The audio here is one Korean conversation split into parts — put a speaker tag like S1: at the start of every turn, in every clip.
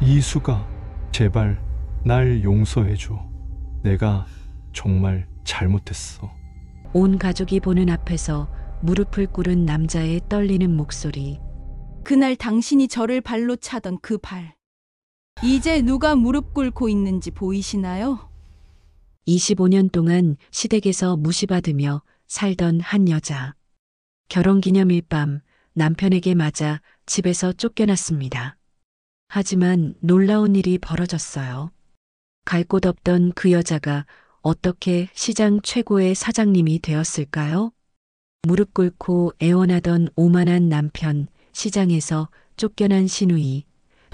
S1: 이수가, 제발 날 용서해줘. 내가 정말 잘못했어.
S2: 온 가족이 보는 앞에서 무릎을 꿇은 남자의 떨리는 목소리.
S3: 그날 당신이 저를 발로 차던 그 발. 이제 누가 무릎 꿇고 있는지 보이시나요?
S2: 25년 동안 시댁에서 무시받으며 살던 한 여자. 결혼기념일 밤 남편에게 맞아 집에서 쫓겨났습니다. 하지만 놀라운 일이 벌어졌어요. 갈 곳 없던 그 여자가 어떻게 시장 최고의 사장님이 되었을까요? 무릎 꿇고 애원하던 오만한 남편, 시장에서 쫓겨난 시누이,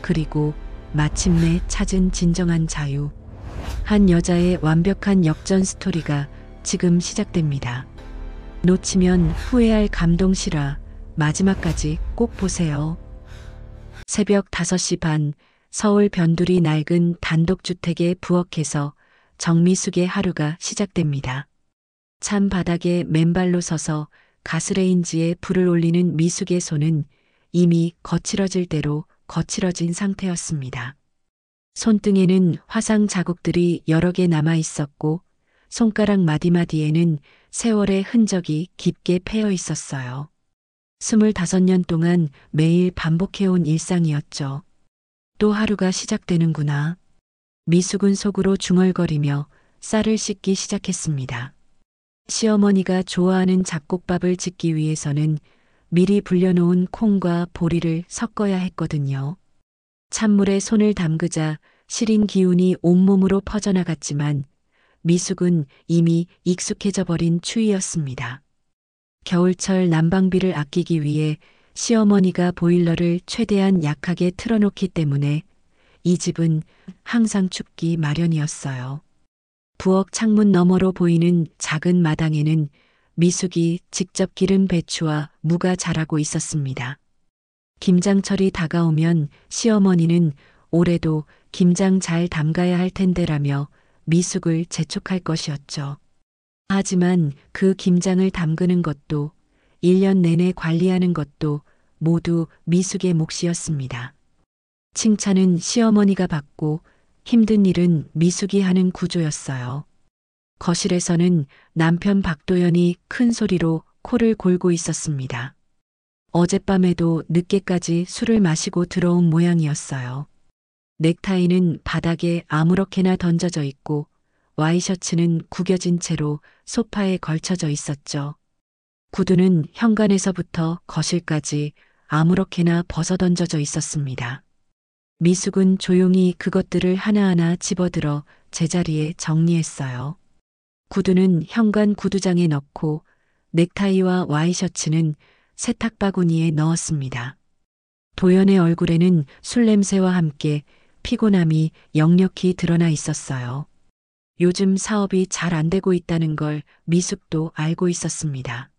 S2: 그리고 마침내 찾은 진정한 자유. 한 여자의 완벽한 역전 스토리가 지금 시작됩니다. 놓치면 후회할 감동 실화, 마지막까지 꼭 보세요. 새벽 5시 반, 서울 변두리 낡은 단독주택의 부엌에서 정미숙의 하루가 시작됩니다. 찬 바닥에 맨발로 서서 가스레인지에 불을 올리는 미숙의 손은 이미 거칠어질 대로 거칠어진 상태였습니다. 손등에는 화상 자국들이 여러 개 남아 있었고 손가락 마디마디에는 세월의 흔적이 깊게 패여 있었어요. 25년 동안 매일 반복해온 일상이었죠. 또 하루가 시작되는구나. 미숙은 속으로 중얼거리며 쌀을 씻기 시작했습니다. 시어머니가 좋아하는 잡곡밥을 짓기 위해서는 미리 불려놓은 콩과 보리를 섞어야 했거든요. 찬물에 손을 담그자 시린 기운이 온몸으로 퍼져나갔지만 미숙은 이미 익숙해져 버린 추위였습니다. 겨울철 난방비를 아끼기 위해 시어머니가 보일러를 최대한 약하게 틀어놓기 때문에 이 집은 항상 춥기 마련이었어요. 부엌 창문 너머로 보이는 작은 마당에는 미숙이 직접 기른 배추와 무가 자라고 있었습니다. 김장철이 다가오면 시어머니는 올해도 김장 잘 담가야 할 텐데라며 미숙을 재촉할 것이었죠. 하지만 그 김장을 담그는 것도 1년 내내 관리하는 것도 모두 미숙의 몫이었습니다. 칭찬은 시어머니가 받고 힘든 일은 미숙이 하는 구조였어요. 거실에서는 남편 박도연이 큰 소리로 코를 골고 있었습니다. 어젯밤에도 늦게까지 술을 마시고 들어온 모양이었어요. 넥타이는 바닥에 아무렇게나 던져져 있고 와이셔츠는 구겨진 채로 소파에 걸쳐져 있었죠. 구두는 현관에서부터 거실까지 아무렇게나 벗어던져져 있었습니다. 미숙은 조용히 그것들을 하나하나 집어들어 제자리에 정리했어요. 구두는 현관 구두장에 넣고 넥타이와 와이셔츠는 세탁 바구니에 넣었습니다. 도연의 얼굴에는 술 냄새와 함께 피곤함이 역력히 드러나 있었어요. 요즘 사업이 잘 안 되고 있다는 걸 미숙도 알고 있었습니다.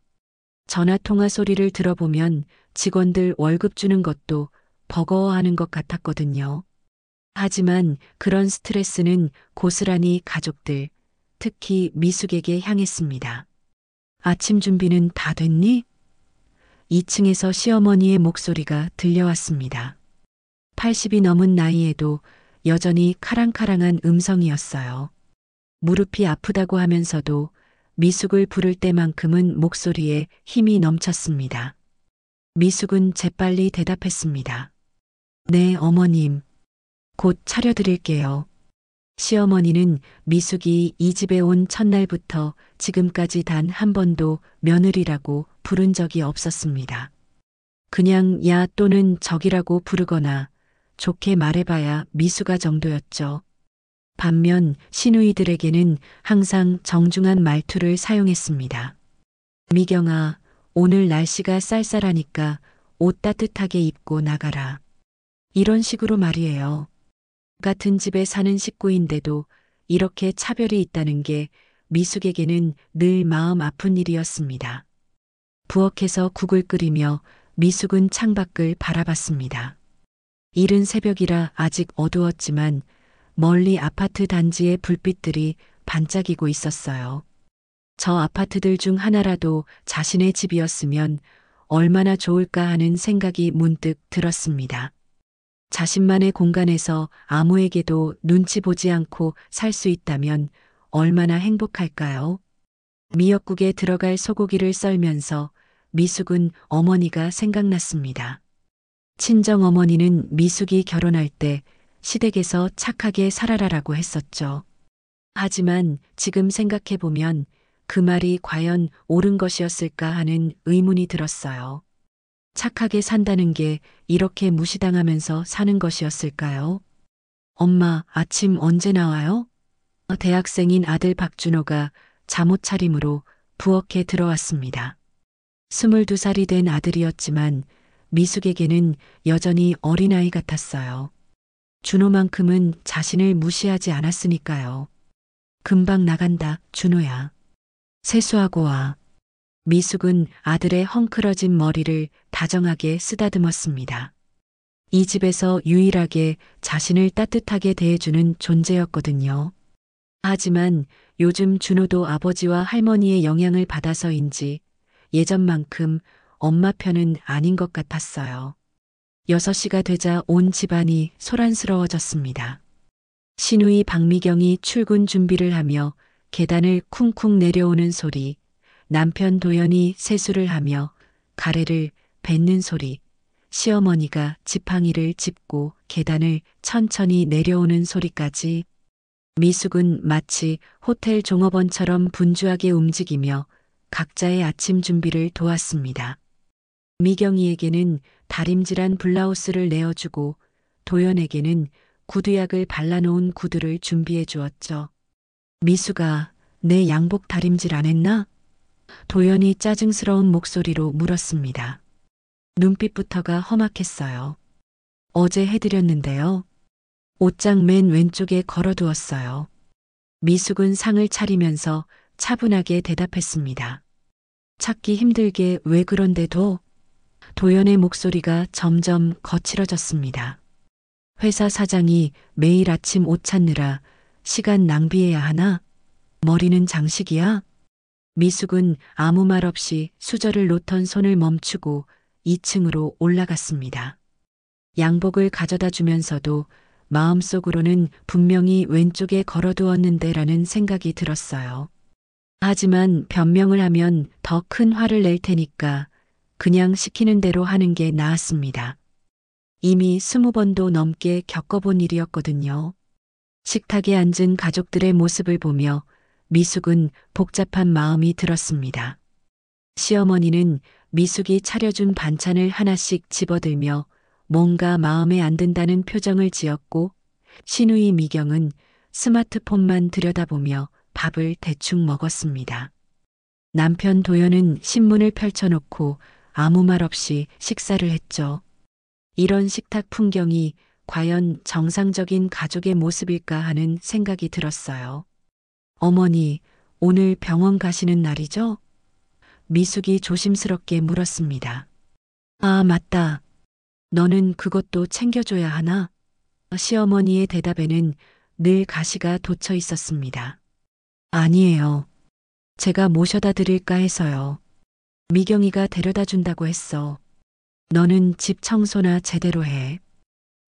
S2: 전화 통화 소리를 들어보면 직원들 월급 주는 것도 버거워하는 것 같았거든요. 하지만 그런 스트레스는 고스란히 가족들, 특히 미숙에게 향했습니다. 아침 준비는 다 됐니? 2층에서 시어머니의 목소리가 들려왔습니다. 80이 넘은 나이에도 여전히 카랑카랑한 음성이었어요. 무릎이 아프다고 하면서도 미숙을 부를 때만큼은 목소리에 힘이 넘쳤습니다. 미숙은 재빨리 대답했습니다. 네, 어머님. 곧 차려드릴게요. 시어머니는 미숙이 이 집에 온 첫날부터 지금까지 단 한 번도 며느리라고 부른 적이 없었습니다. 그냥 야 또는 적이라고 부르거나 좋게 말해봐야 미숙아 정도였죠. 반면 시누이들에게는 항상 정중한 말투를 사용했습니다. 미경아, 오늘 날씨가 쌀쌀하니까 옷 따뜻하게 입고 나가라. 이런 식으로 말이에요. 같은 집에 사는 식구인데도 이렇게 차별이 있다는 게 미숙에게는 늘 마음 아픈 일이었습니다. 부엌에서 국을 끓이며 미숙은 창밖을 바라봤습니다. 이른 새벽이라 아직 어두웠지만 멀리 아파트 단지의 불빛들이 반짝이고 있었어요. 저 아파트들 중 하나라도 자신의 집이었으면 얼마나 좋을까 하는 생각이 문득 들었습니다. 자신만의 공간에서 아무에게도 눈치 보지 않고 살 수 있다면 얼마나 행복할까요? 미역국에 들어갈 소고기를 썰면서 미숙은 어머니가 생각났습니다. 친정 어머니는 미숙이 결혼할 때 시댁에서 착하게 살아라라고 했었죠. 하지만 지금 생각해보면 그 말이 과연 옳은 것이었을까 하는 의문이 들었어요. 착하게 산다는 게 이렇게 무시당하면서 사는 것이었을까요? 엄마, 아침 언제 나와요? 대학생인 아들 박준호가 잠옷 차림으로 부엌에 들어왔습니다. 22살이 된 아들이었지만 미숙에게는 여전히 어린아이 같았어요. 준호만큼은 자신을 무시하지 않았으니까요. 금방 나간다, 준호야. 세수하고 와. 미숙은 아들의 헝클어진 머리를 다정하게 쓰다듬었습니다. 이 집에서 유일하게 자신을 따뜻하게 대해주는 존재였거든요. 하지만 요즘 준호도 아버지와 할머니의 영향을 받아서인지 예전만큼 엄마 편은 아닌 것 같았어요. 6시가 되자 온 집안이 소란스러워졌습니다. 시누이 박미경이 출근 준비를 하며 계단을 쿵쿵 내려오는 소리, 남편 도연이 세수를 하며 가래를 뱉는 소리, 시어머니가 지팡이를 짚고 계단을 천천히 내려오는 소리까지 미숙은 마치 호텔 종업원처럼 분주하게 움직이며 각자의 아침 준비를 도왔습니다. 미경이에게는 다림질한 블라우스를 내어주고 도연에게는 구두약을 발라놓은 구두를 준비해 주었죠. 미숙아, 내 양복 다림질 안 했나? 도연이 짜증스러운 목소리로 물었습니다. 눈빛부터가 험악했어요. 어제 해드렸는데요. 옷장 맨 왼쪽에 걸어두었어요. 미숙은 상을 차리면서 차분하게 대답했습니다. 찾기 힘들게 왜 그런데도? 도연의 목소리가 점점 거칠어졌습니다. 회사 사장이 매일 아침 옷 찾느라 시간 낭비해야 하나? 머리는 장식이야? 미숙은 아무 말 없이 수저를 놓던 손을 멈추고 2층으로 올라갔습니다. 양복을 가져다 주면서도 마음속으로는 분명히 왼쪽에 걸어두었는데라는 생각이 들었어요. 하지만 변명을 하면 더 큰 화를 낼 테니까 그냥 시키는 대로 하는 게 나았습니다. 이미 20번도 넘게 겪어본 일이었거든요. 식탁에 앉은 가족들의 모습을 보며 미숙은 복잡한 마음이 들었습니다. 시어머니는 미숙이 차려준 반찬을 하나씩 집어들며 뭔가 마음에 안 든다는 표정을 지었고 시누이 미경은 스마트폰만 들여다보며 밥을 대충 먹었습니다. 남편 도연은 신문을 펼쳐놓고 아무 말 없이 식사를 했죠. 이런 식탁 풍경이 과연 정상적인 가족의 모습일까 하는 생각이 들었어요. 어머니, 오늘 병원 가시는 날이죠? 미숙이 조심스럽게 물었습니다. 아, 맞다. 너는 그것도 챙겨줘야 하나? 시어머니의 대답에는 늘 가시가 돋쳐 있었습니다. 아니에요. 제가 모셔다 드릴까 해서요. 미경이가 데려다 준다고 했어. 너는 집 청소나 제대로 해.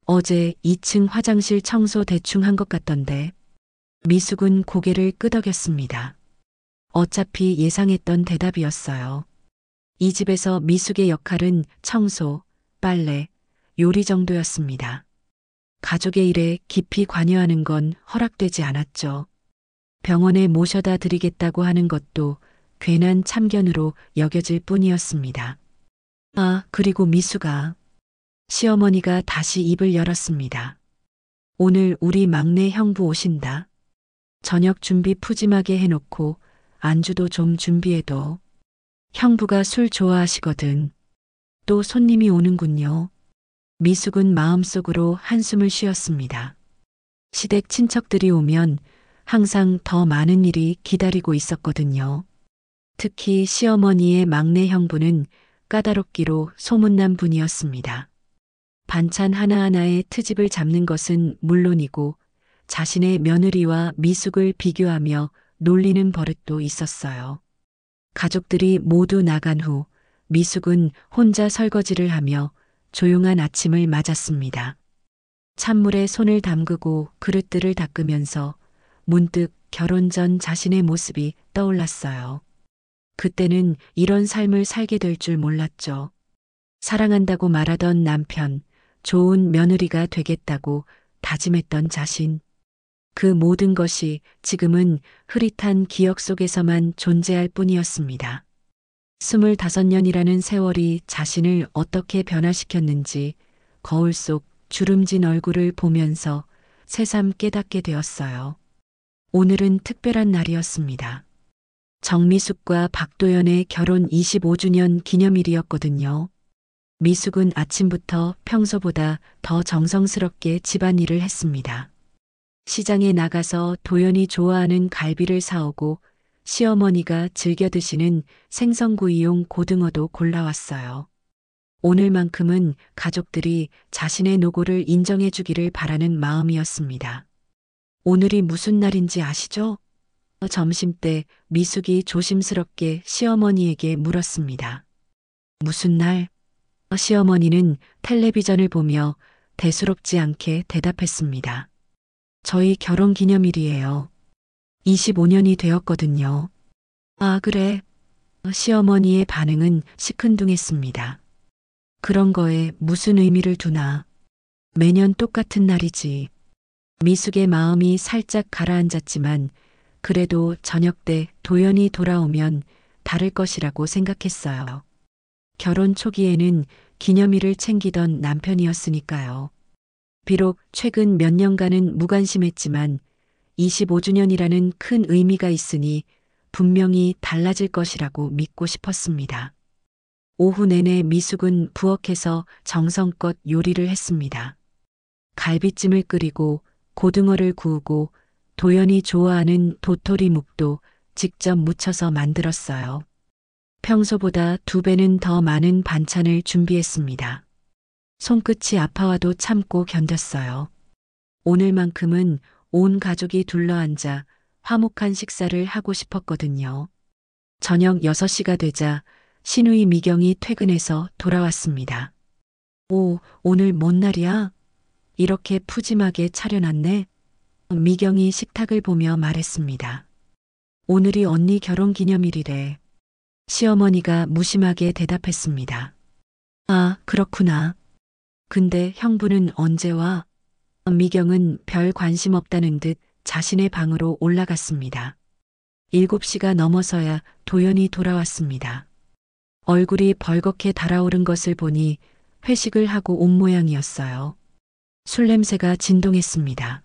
S2: 어제 2층 화장실 청소 대충 한 것 같던데. 미숙은 고개를 끄덕였습니다. 어차피 예상했던 대답이었어요. 이 집에서 미숙의 역할은 청소, 빨래, 요리 정도였습니다. 가족의 일에 깊이 관여하는 건 허락되지 않았죠. 병원에 모셔다 드리겠다고 하는 것도 괜한 참견으로 여겨질 뿐이었습니다. 아, 그리고 미숙아. 시어머니가 다시 입을 열었습니다. 오늘 우리 막내 형부 오신다. 저녁 준비 푸짐하게 해놓고 안주도 좀 준비해둬. 형부가 술 좋아하시거든. 또 손님이 오는군요. 미숙은 마음속으로 한숨을 쉬었습니다. 시댁 친척들이 오면 항상 더 많은 일이 기다리고 있었거든요. 특히 시어머니의 막내 형부는 까다롭기로 소문난 분이었습니다. 반찬 하나하나에 트집을 잡는 것은 물론이고 자신의 며느리와 미숙을 비교하며 놀리는 버릇도 있었어요. 가족들이 모두 나간 후 미숙은 혼자 설거지를 하며 조용한 아침을 맞았습니다. 찬물에 손을 담그고 그릇들을 닦으면서 문득 결혼 전 자신의 모습이 떠올랐어요. 그때는 이런 삶을 살게 될 줄 몰랐죠. 사랑한다고 말하던 남편, 좋은 며느리가 되겠다고 다짐했던 자신. 그 모든 것이 지금은 흐릿한 기억 속에서만 존재할 뿐이었습니다. 25년이라는 세월이 자신을 어떻게 변화시켰는지 거울 속 주름진 얼굴을 보면서 새삼 깨닫게 되었어요. 오늘은 특별한 날이었습니다. 정미숙과 박도연의 결혼 25주년 기념일이었거든요. 미숙은 아침부터 평소보다 더 정성스럽게 집안일을 했습니다. 시장에 나가서 도연이 좋아하는 갈비를 사오고 시어머니가 즐겨 드시는 생선구이용 고등어도 골라왔어요. 오늘만큼은 가족들이 자신의 노고를 인정해 주기를 바라는 마음이었습니다. 오늘이 무슨 날인지 아시죠? 점심때 미숙이 조심스럽게 시어머니에게 물었습니다. 무슨 날? 시어머니는 텔레비전을 보며 대수롭지 않게 대답했습니다. 저희 결혼 기념일이에요. 25년이 되었거든요. 아, 그래. 시어머니의 반응은 시큰둥했습니다. 그런 거에 무슨 의미를 두나. 매년 똑같은 날이지. 미숙의 마음이 살짝 가라앉았지만 그래도 저녁 때 도연이 돌아오면 다를 것이라고 생각했어요. 결혼 초기에는 기념일을 챙기던 남편이었으니까요. 비록 최근 몇 년간은 무관심했지만 25주년이라는 큰 의미가 있으니 분명히 달라질 것이라고 믿고 싶었습니다. 오후 내내 미숙은 부엌에서 정성껏 요리를 했습니다. 갈비찜을 끓이고 고등어를 구우고 도연이 좋아하는 도토리 묵도 직접 무쳐서 만들었어요. 평소보다 2배는 더 많은 반찬을 준비했습니다. 손끝이 아파와도 참고 견뎠어요. 오늘만큼은 온 가족이 둘러앉아 화목한 식사를 하고 싶었거든요. 저녁 6시가 되자 시누이 미경이 퇴근해서 돌아왔습니다. 오, 오늘 뭔 날이야? 이렇게 푸짐하게 차려놨네. 미경이 식탁을 보며 말했습니다. 오늘이 언니 결혼 기념일이래. 시어머니가 무심하게 대답했습니다. 아, 그렇구나. 근데 형부는 언제 와? 미경은 별 관심 없다는 듯 자신의 방으로 올라갔습니다. 7시가 넘어서야 도연이 돌아왔습니다. 얼굴이 벌겋게 달아오른 것을 보니 회식을 하고 온 모양이었어요. 술 냄새가 진동했습니다.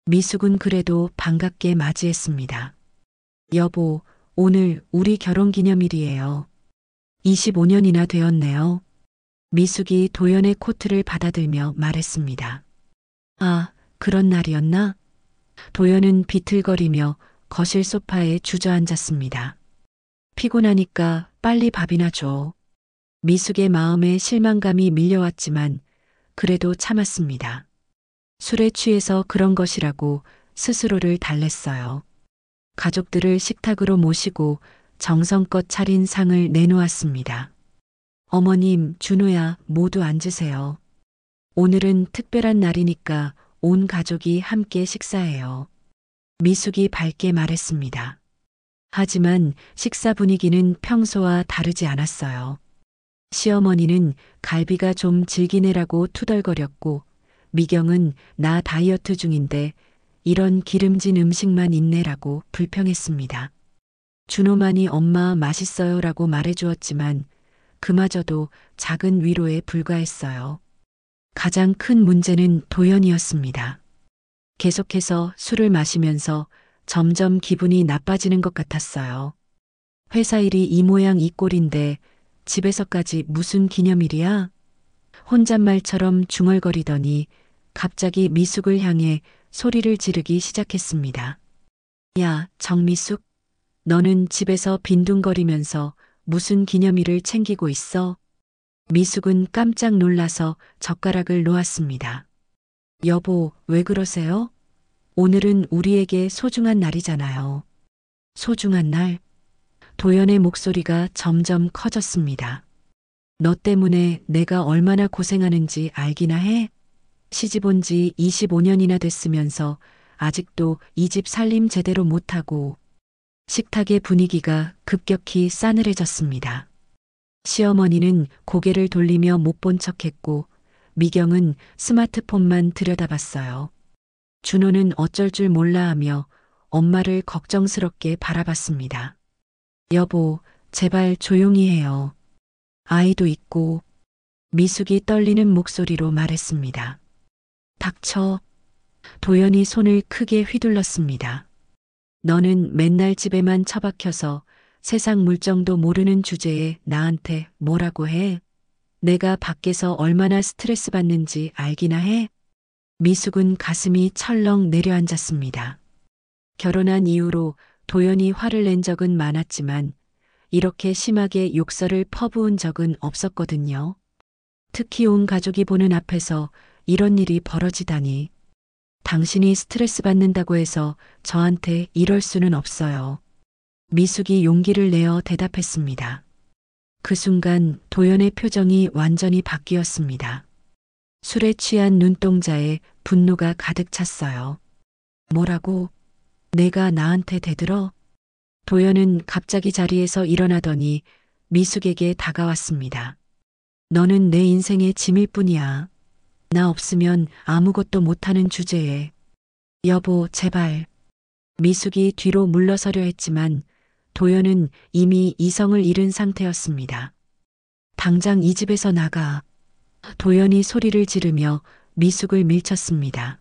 S2: 미숙은 그래도 반갑게 맞이했습니다. 여보, 오늘 우리 결혼 기념일이에요. 25년이나 되었네요. 미숙이 도연의 코트를 받아들며 말했습니다. 아, 그런 날이었나? 도연은 비틀거리며 거실 소파에 주저앉았습니다. 피곤하니까 빨리 밥이나 줘. 미숙의 마음에 실망감이 밀려왔지만 그래도 참았습니다. 술에 취해서 그런 것이라고 스스로를 달랬어요. 가족들을 식탁으로 모시고 정성껏 차린 상을 내놓았습니다. 어머님, 준호야, 모두 앉으세요. 오늘은 특별한 날이니까 온 가족이 함께 식사해요. 미숙이 밝게 말했습니다. 하지만 식사 분위기는 평소와 다르지 않았어요. 시어머니는 갈비가 좀 질기네라고 투덜거렸고 미경은 나 다이어트 중인데 이런 기름진 음식만 있네라고 불평했습니다. 준호만이 엄마 맛있어요라고 말해주었지만 그마저도 작은 위로에 불과했어요. 가장 큰 문제는 도연이었습니다. 계속해서 술을 마시면서 점점 기분이 나빠지는 것 같았어요. 회사 일이 이 모양 이 꼴인데 집에서까지 무슨 기념일이야? 혼잣말처럼 중얼거리더니 갑자기 미숙을 향해 소리를 지르기 시작했습니다. 야, 정미숙, 너는 집에서 빈둥거리면서 무슨 기념일을 챙기고 있어? 미숙은 깜짝 놀라서 젓가락을 놓았습니다. 여보, 왜 그러세요? 오늘은 우리에게 소중한 날이잖아요. 소중한 날? 도연의 목소리가 점점 커졌습니다. 너 때문에 내가 얼마나 고생하는지 알기나 해? 시집 온 지 25년이나 됐으면서 아직도 이 집 살림 제대로 못하고 식탁의 분위기가 급격히 싸늘해졌습니다. 시어머니는 고개를 돌리며 못 본 척했고 미경은 스마트폰만 들여다봤어요. 준호는 어쩔 줄 몰라 하며 엄마를 걱정스럽게 바라봤습니다. 여보, 제발 조용히 해요. 아이도 있고 미숙이 떨리는 목소리로 말했습니다. 닥쳐. 도연이 손을 크게 휘둘렀습니다. 너는 맨날 집에만 처박혀서 세상 물정도 모르는 주제에 나한테 뭐라고 해? 내가 밖에서 얼마나 스트레스 받는지 알기나 해? 미숙은 가슴이 철렁 내려앉았습니다. 결혼한 이후로 도연이 화를 낸 적은 많았지만 이렇게 심하게 욕설을 퍼부은 적은 없었거든요. 특히 온 가족이 보는 앞에서 이런 일이 벌어지다니. 당신이 스트레스 받는다고 해서 저한테 이럴 수는 없어요. 미숙이 용기를 내어 대답했습니다. 그 순간 도연의 표정이 완전히 바뀌었습니다. 술에 취한 눈동자에 분노가 가득 찼어요. 뭐라고? 내가 나한테 대들어? 도연은 갑자기 자리에서 일어나더니 미숙에게 다가왔습니다. 너는 내 인생의 짐일 뿐이야. 나 없으면 아무것도 못하는 주제에. 여보, 제발. 미숙이 뒤로 물러서려 했지만 도연은 이미 이성을 잃은 상태였습니다. 당장 이 집에서 나가. 도연이 소리를 지르며 미숙을 밀쳤습니다.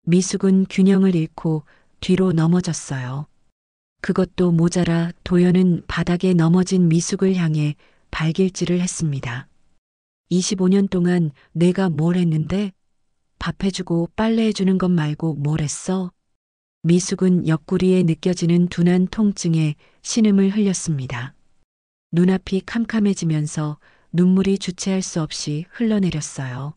S2: 미숙은 균형을 잃고 뒤로 넘어졌어요. 그것도 모자라 도연은 바닥에 넘어진 미숙을 향해 발길질을 했습니다. 25년 동안 내가 뭘 했는데? 밥 해주고 빨래 해주는 것 말고 뭘 했어? 미숙은 옆구리에 느껴지는 둔한 통증에 신음을 흘렸습니다. 눈앞이 캄캄해지면서 눈물이 주체할 수 없이 흘러내렸어요.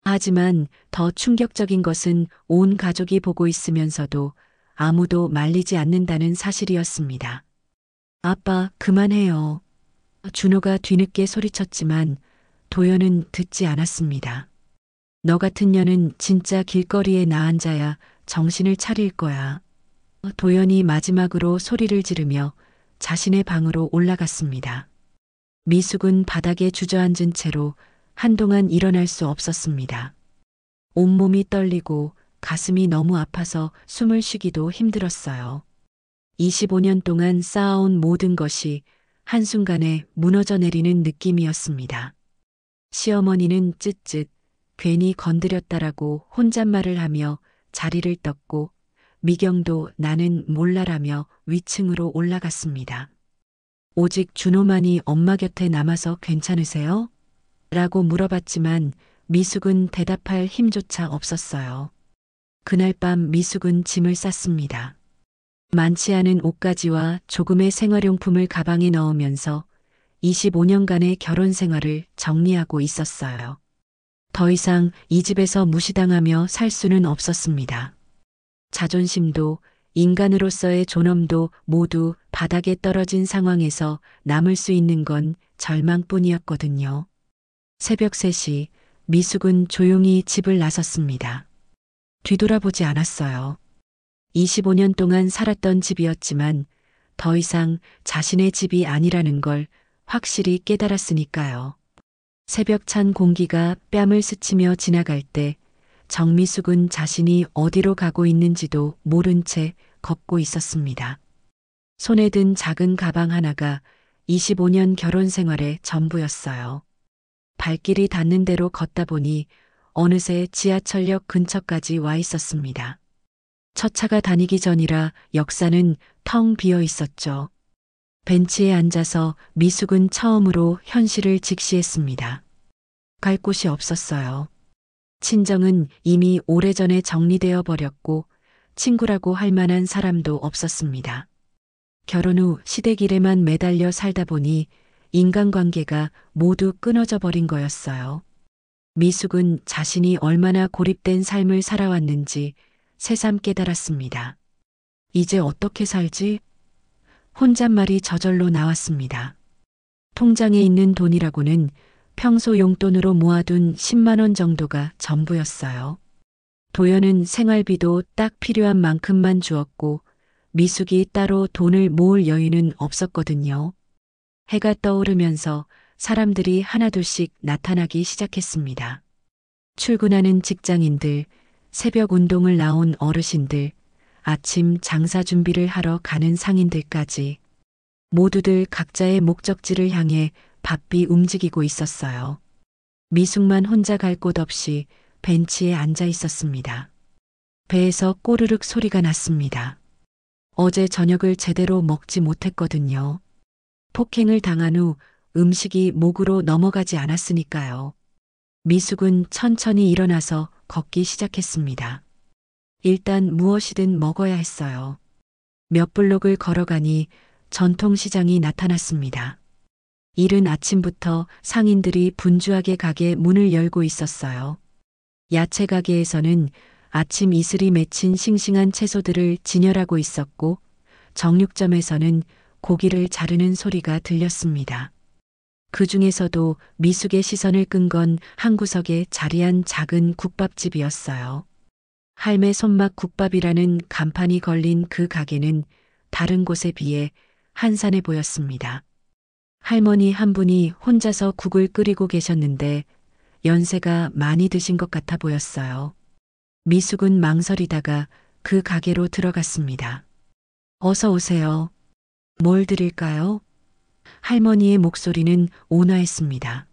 S2: 하지만 더 충격적인 것은 온 가족이 보고 있으면서도 아무도 말리지 않는다는 사실이었습니다. 아빠, 그만해요. 준호가 뒤늦게 소리쳤지만 도연은 듣지 않았습니다. 너 같은 년은 진짜 길거리에 나앉아야 정신을 차릴 거야. 도연이 마지막으로 소리를 지르며 자신의 방으로 올라갔습니다. 미숙은 바닥에 주저앉은 채로 한동안 일어날 수 없었습니다. 온몸이 떨리고 가슴이 너무 아파서 숨을 쉬기도 힘들었어요. 25년 동안 쌓아온 모든 것이 한순간에 무너져 내리는 느낌이었습니다. 시어머니는 쯧쯧 괜히 건드렸다라고 혼잣말을 하며 자리를 떴고 미경도 나는 몰라라며 위층으로 올라갔습니다. 오직 준호만이 엄마 곁에 남아서 괜찮으세요? 라고 물어봤지만 미숙은 대답할 힘조차 없었어요. 그날 밤 미숙은 짐을 쌌습니다. 많지 않은 옷가지와 조금의 생활용품을 가방에 넣으면서 25년간의 결혼 생활을 정리하고 있었어요. 더 이상 이 집에서 무시당하며 살 수는 없었습니다. 자존심도 인간으로서의 존엄도 모두 바닥에 떨어진 상황에서 남을 수 있는 건 절망뿐이었거든요. 새벽 3시 미숙은 조용히 집을 나섰습니다. 뒤돌아보지 않았어요. 25년 동안 살았던 집이었지만 더 이상 자신의 집이 아니라는 걸 확실히 깨달았으니까요. 새벽 찬 공기가 뺨을 스치며 지나갈 때 정미숙은 자신이 어디로 가고 있는지도 모른 채 걷고 있었습니다. 손에 든 작은 가방 하나가 25년 결혼 생활의 전부였어요. 발길이 닿는 대로 걷다 보니 어느새 지하철역 근처까지 와 있었습니다. 첫 차가 다니기 전이라 역사는 텅 비어 있었죠. 벤치에 앉아서 미숙은 처음으로 현실을 직시했습니다. 갈 곳이 없었어요. 친정은 이미 오래전에 정리되어 버렸고 친구라고 할 만한 사람도 없었습니다. 결혼 후 시댁일에만 매달려 살다 보니 인간관계가 모두 끊어져 버린 거였어요. 미숙은 자신이 얼마나 고립된 삶을 살아왔는지 새삼 깨달았습니다. 이제 어떻게 살지? 혼잣말이 저절로 나왔습니다. 통장에 있는 돈이라고는 평소 용돈으로 모아둔 10만 원 정도가 전부였어요. 도연은 생활비도 딱 필요한 만큼만 주었고 미숙이 따로 돈을 모을 여유는 없었거든요. 해가 떠오르면서 사람들이 하나둘씩 나타나기 시작했습니다. 출근하는 직장인들, 새벽 운동을 나온 어르신들, 아침 장사 준비를 하러 가는 상인들까지 모두들 각자의 목적지를 향해 바삐 움직이고 있었어요. 미숙만 혼자 갈 곳 없이 벤치에 앉아 있었습니다. 배에서 꼬르륵 소리가 났습니다. 어제 저녁을 제대로 먹지 못했거든요. 폭행을 당한 후 음식이 목으로 넘어가지 않았으니까요. 미숙은 천천히 일어나서 걷기 시작했습니다. 일단 무엇이든 먹어야 했어요. 몇 블록을 걸어가니 전통시장이 나타났습니다. 이른 아침부터 상인들이 분주하게 가게 문을 열고 있었어요. 야채 가게에서는 아침 이슬이 맺힌 싱싱한 채소들을 진열하고 있었고 정육점에서는 고기를 자르는 소리가 들렸습니다. 그 중에서도 미숙의 시선을 끈 건 한 구석에 자리한 작은 국밥집이었어요. 할매 손맛 국밥이라는 간판이 걸린 그 가게는 다른 곳에 비해 한산해 보였습니다. 할머니 한 분이 혼자서 국을 끓이고 계셨는데 연세가 많이 드신 것 같아 보였어요. 미숙은 망설이다가 그 가게로 들어갔습니다. 어서 오세요. 뭘 드릴까요? 할머니의 목소리는 온화했습니다.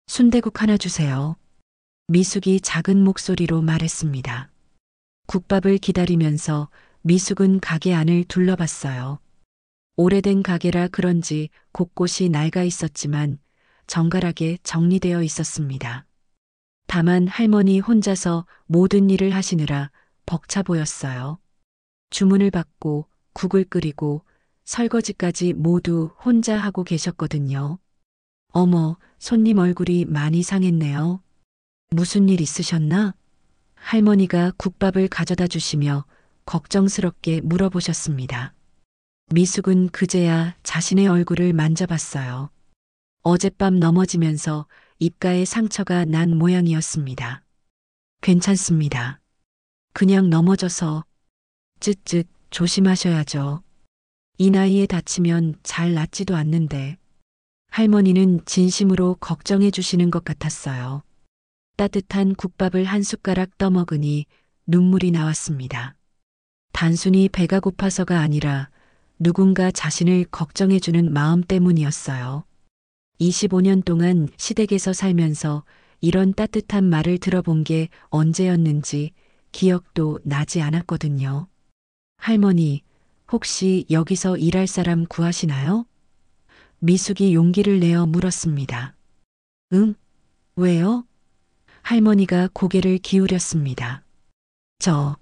S2: 순대국 하나 주세요. 미숙이 작은 목소리로 말했습니다. 국밥을 기다리면서 미숙은 가게 안을 둘러봤어요. 오래된 가게라 그런지 곳곳이 낡아 있었지만 정갈하게 정리되어 있었습니다. 다만 할머니 혼자서 모든 일을 하시느라 벅차 보였어요. 주문을 받고 국을 끓이고 설거지까지 모두 혼자 하고 계셨거든요. 어머, 손님 얼굴이 많이 상했네요. 무슨 일 있으셨나? 할머니가 국밥을 가져다 주시며 걱정스럽게 물어보셨습니다. 미숙은 그제야 자신의 얼굴을 만져봤어요. 어젯밤 넘어지면서 입가에 상처가 난 모양이었습니다. 괜찮습니다. 그냥 넘어져서 쯧쯧 조심하셔야죠. 이 나이에 다치면 잘 낫지도 않는데. 할머니는 진심으로 걱정해 주시는 것 같았어요. 따뜻한 국밥을 한 숟가락 떠먹으니 눈물이 나왔습니다. 단순히 배가 고파서가 아니라 누군가 자신을 걱정해 주는 마음 때문이었어요. 25년 동안 시댁에서 살면서 이런 따뜻한 말을 들어본 게 언제였는지 기억도 나지 않았거든요. 할머니, 혹시 여기서 일할 사람 구하시나요? 미숙이 용기를 내어 물었습니다. 응? 왜요? 할머니가 고개를 기울였습니다. 저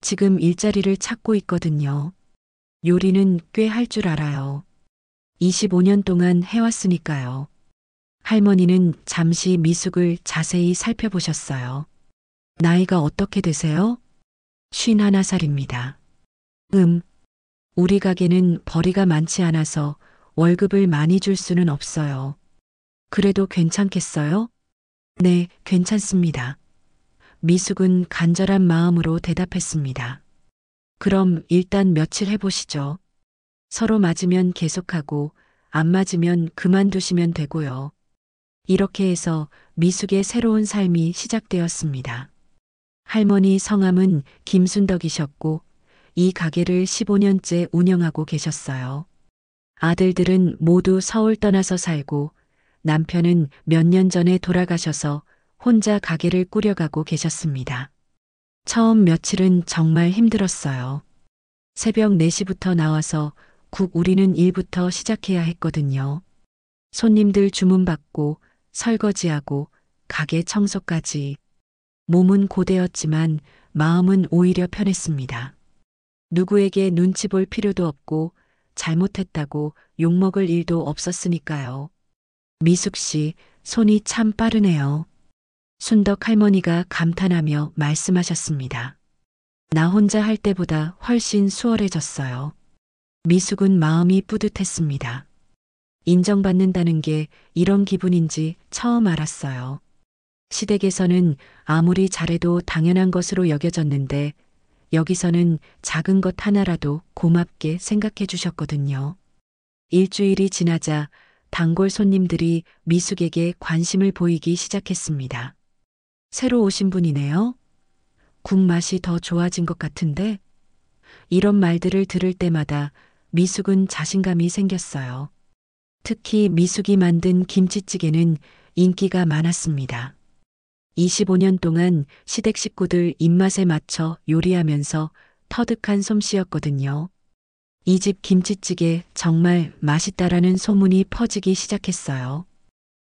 S2: 지금 일자리를 찾고 있거든요. 요리는 꽤 할 줄 알아요. 25년 동안 해왔으니까요. 할머니는 잠시 미숙을 자세히 살펴보셨어요. 나이가 어떻게 되세요? 51살입니다. 우리 가게는 벌이가 많지 않아서 월급을 많이 줄 수는 없어요. 그래도 괜찮겠어요? 네, 괜찮습니다. 미숙은 간절한 마음으로 대답했습니다. 그럼 일단 며칠 해보시죠. 서로 맞으면 계속하고 안 맞으면 그만두시면 되고요. 이렇게 해서 미숙의 새로운 삶이 시작되었습니다. 할머니 성함은 김순덕이셨고 이 가게를 15년째 운영하고 계셨어요. 아들들은 모두 서울 떠나서 살고 남편은 몇 년 전에 돌아가셔서 혼자 가게를 꾸려가고 계셨습니다. 처음 며칠은 정말 힘들었어요. 새벽 4시부터 나와서 국 우리는 일부터 시작해야 했거든요. 손님들 주문받고 설거지하고 가게 청소까지. 몸은 고되었지만 마음은 오히려 편했습니다. 누구에게 눈치 볼 필요도 없고 잘못했다고 욕먹을 일도 없었으니까요. 미숙 씨, 손이 참 빠르네요. 순덕 할머니가 감탄하며 말씀하셨습니다. 나 혼자 할 때보다 훨씬 수월해졌어요. 미숙은 마음이 뿌듯했습니다. 인정받는다는 게 이런 기분인지 처음 알았어요. 시댁에서는 아무리 잘해도 당연한 것으로 여겨졌는데 여기서는 작은 것 하나라도 고맙게 생각해 주셨거든요. 일주일이 지나자 단골 손님들이 미숙에게 관심을 보이기 시작했습니다. 새로 오신 분이네요. 국 맛이 더 좋아진 것 같은데? 이런 말들을 들을 때마다 미숙은 자신감이 생겼어요. 특히 미숙이 만든 김치찌개는 인기가 많았습니다. 25년 동안 시댁 식구들 입맛에 맞춰 요리하면서 터득한 솜씨였거든요. 이 집 김치찌개 정말 맛있다라는 소문이 퍼지기 시작했어요.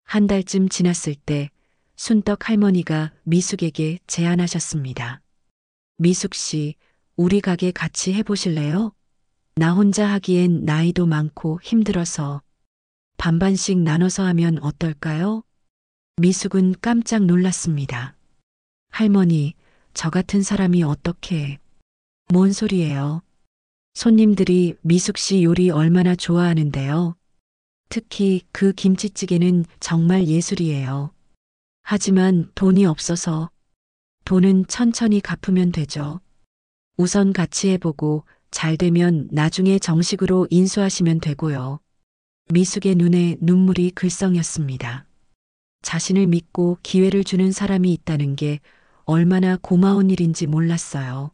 S2: 한 달쯤 지났을 때 순떡 할머니가 미숙에게 제안하셨습니다. 미숙 씨, 우리 가게 같이 해보실래요? 나 혼자 하기엔 나이도 많고 힘들어서 반반씩 나눠서 하면 어떨까요? 미숙은 깜짝 놀랐습니다. 할머니, 저 같은 사람이 어떻게... 뭔 소리예요? 손님들이 미숙 씨 요리 얼마나 좋아하는데요. 특히 그 김치찌개는 정말 예술이에요. 하지만 돈이 없어서 돈은 천천히 갚으면 되죠. 우선 같이 해보고 잘 되면 나중에 정식으로 인수하시면 되고요. 미숙의 눈에 눈물이 글썽였습니다. 자신을 믿고 기회를 주는 사람이 있다는 게 얼마나 고마운 일인지 몰랐어요.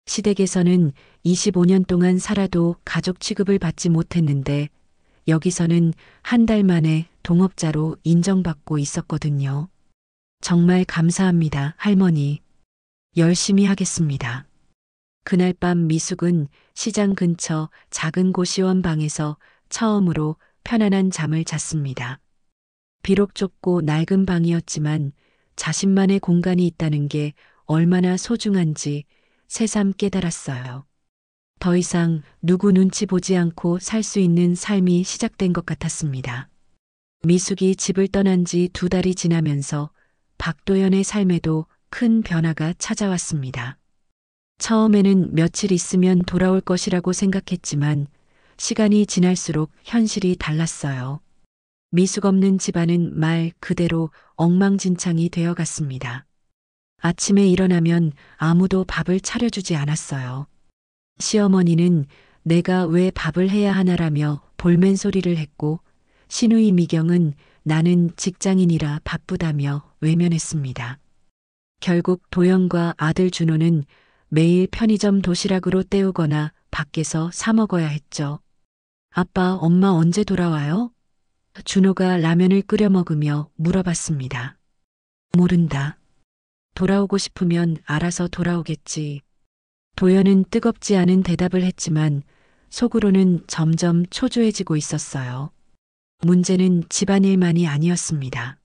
S2: 시댁에서는 25년 동안 살아도 가족 취급을 받지 못했는데 여기서는 한 달 만에 동업자로 인정받고 있었거든요. 정말 감사합니다, 할머니. 열심히 하겠습니다. 그날 밤 미숙은 시장 근처 작은 고시원 방에서 처음으로 편안한 잠을 잤습니다. 비록 좁고 낡은 방이었지만 자신만의 공간이 있다는 게 얼마나 소중한지 새삼 깨달았어요. 더 이상 누구 눈치 보지 않고 살 수 있는 삶이 시작된 것 같았습니다. 미숙이 집을 떠난 지 2달이 지나면서 박도연의 삶에도 큰 변화가 찾아왔습니다. 처음에는 며칠 있으면 돌아올 것이라고 생각했지만 시간이 지날수록 현실이 달랐어요. 미숙 없는 집안은 말 그대로 엉망진창이 되어갔습니다. 아침에 일어나면 아무도 밥을 차려주지 않았어요. 시어머니는 내가 왜 밥을 해야 하나라며 볼멘 소리를 했고 시누이 미경은 나는 직장인이라 바쁘다며 외면했습니다. 결국 도연과 아들 준호는 매일 편의점 도시락으로 때우거나 밖에서 사 먹어야 했죠. 아빠, 엄마 언제 돌아와요? 준호가 라면을 끓여 먹으며 물어봤습니다. 모른다. 돌아오고 싶으면 알아서 돌아오겠지. 도연은 뜨겁지 않은 대답을 했지만 속으로는 점점 초조해지고 있었어요. 문제는 집안일만이 아니었습니다.